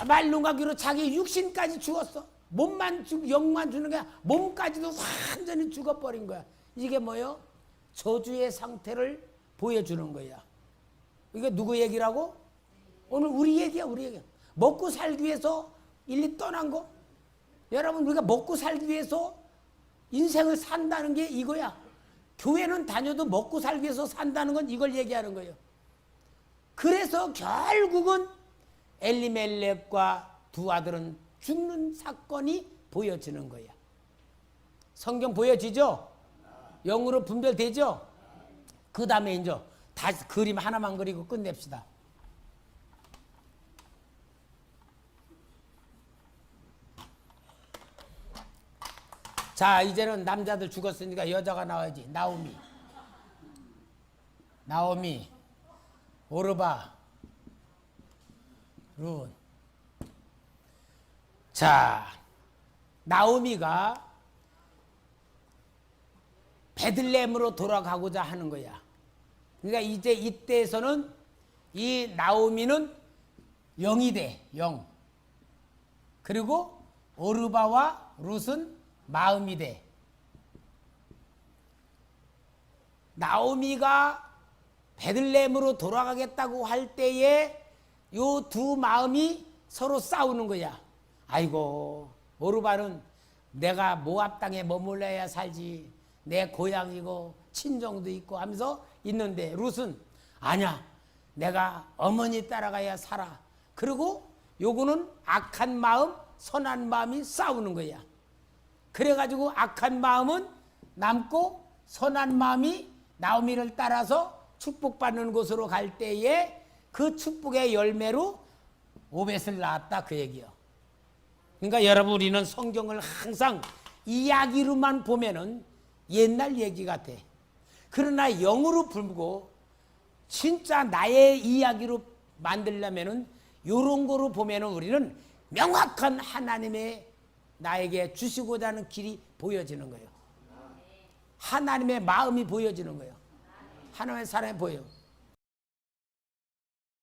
말lun가기로 자기 육신까지 죽었어. 몸만 죽, 영만 주는 게 아니라 몸까지도 완전히 죽어버린 거야. 이게 뭐요? 저주의 상태를 보여주는 거야. 이게 누구 얘기라고? 오늘 우리 얘기야, 우리 얘기야. 먹고 살기 위해서 일리 떠난 거. 여러분, 우리가 먹고 살기 위해서 인생을 산다는 게 이거야. 교회는 다녀도 먹고 살기 위해서 산다는 건 이걸 얘기하는 거예요. 그래서 결국은 엘리멜렉과 두 아들은 죽는 사건이 보여지는 거야. 성경 보여지죠? 영으로 분별되죠? 그 다음에 이제 다시 그림 하나만 그리고 끝냅시다. 자, 이제는 남자들 죽었으니까 여자가 나와야지. 나오미, 오르바, 룬. 자, 나오미가 베들레헴으로 돌아가고자 하는 거야. 그러니까 이제 이때에서는 이 나오미는 영이 돼, 영. 그리고 오르바와 룻은 마음이 돼. 나오미가 베들레헴으로 돌아가겠다고 할 때에 요 두 마음이 서로 싸우는 거야. 아이고, 오르바는 내가 모압 땅에 머물러야 살지. 내 고향이고 친정도 있고 하면서 있는데 룻은 아니야. 내가 어머니 따라가야 살아. 그리고 요거는 악한 마음, 선한 마음이 싸우는 거야. 그래가지고 악한 마음은 남고 선한 마음이 나오미를 따라서 축복받는 곳으로 갈 때에 그 축복의 열매로 오벳을 낳았다 그 얘기요. 그러니까 여러분 우리는 성경을 항상 이야기로만 보면은 옛날 얘기 같아. 그러나 영으로 불고 진짜 나의 이야기로 만들려면은 요런 거로 보면은 우리는 명확한 하나님의 나에게 주시고자 하는 길이 보여지는 거예요. 하나님의 마음이 보여지는 거예요. 하나님의 사랑이 보여요.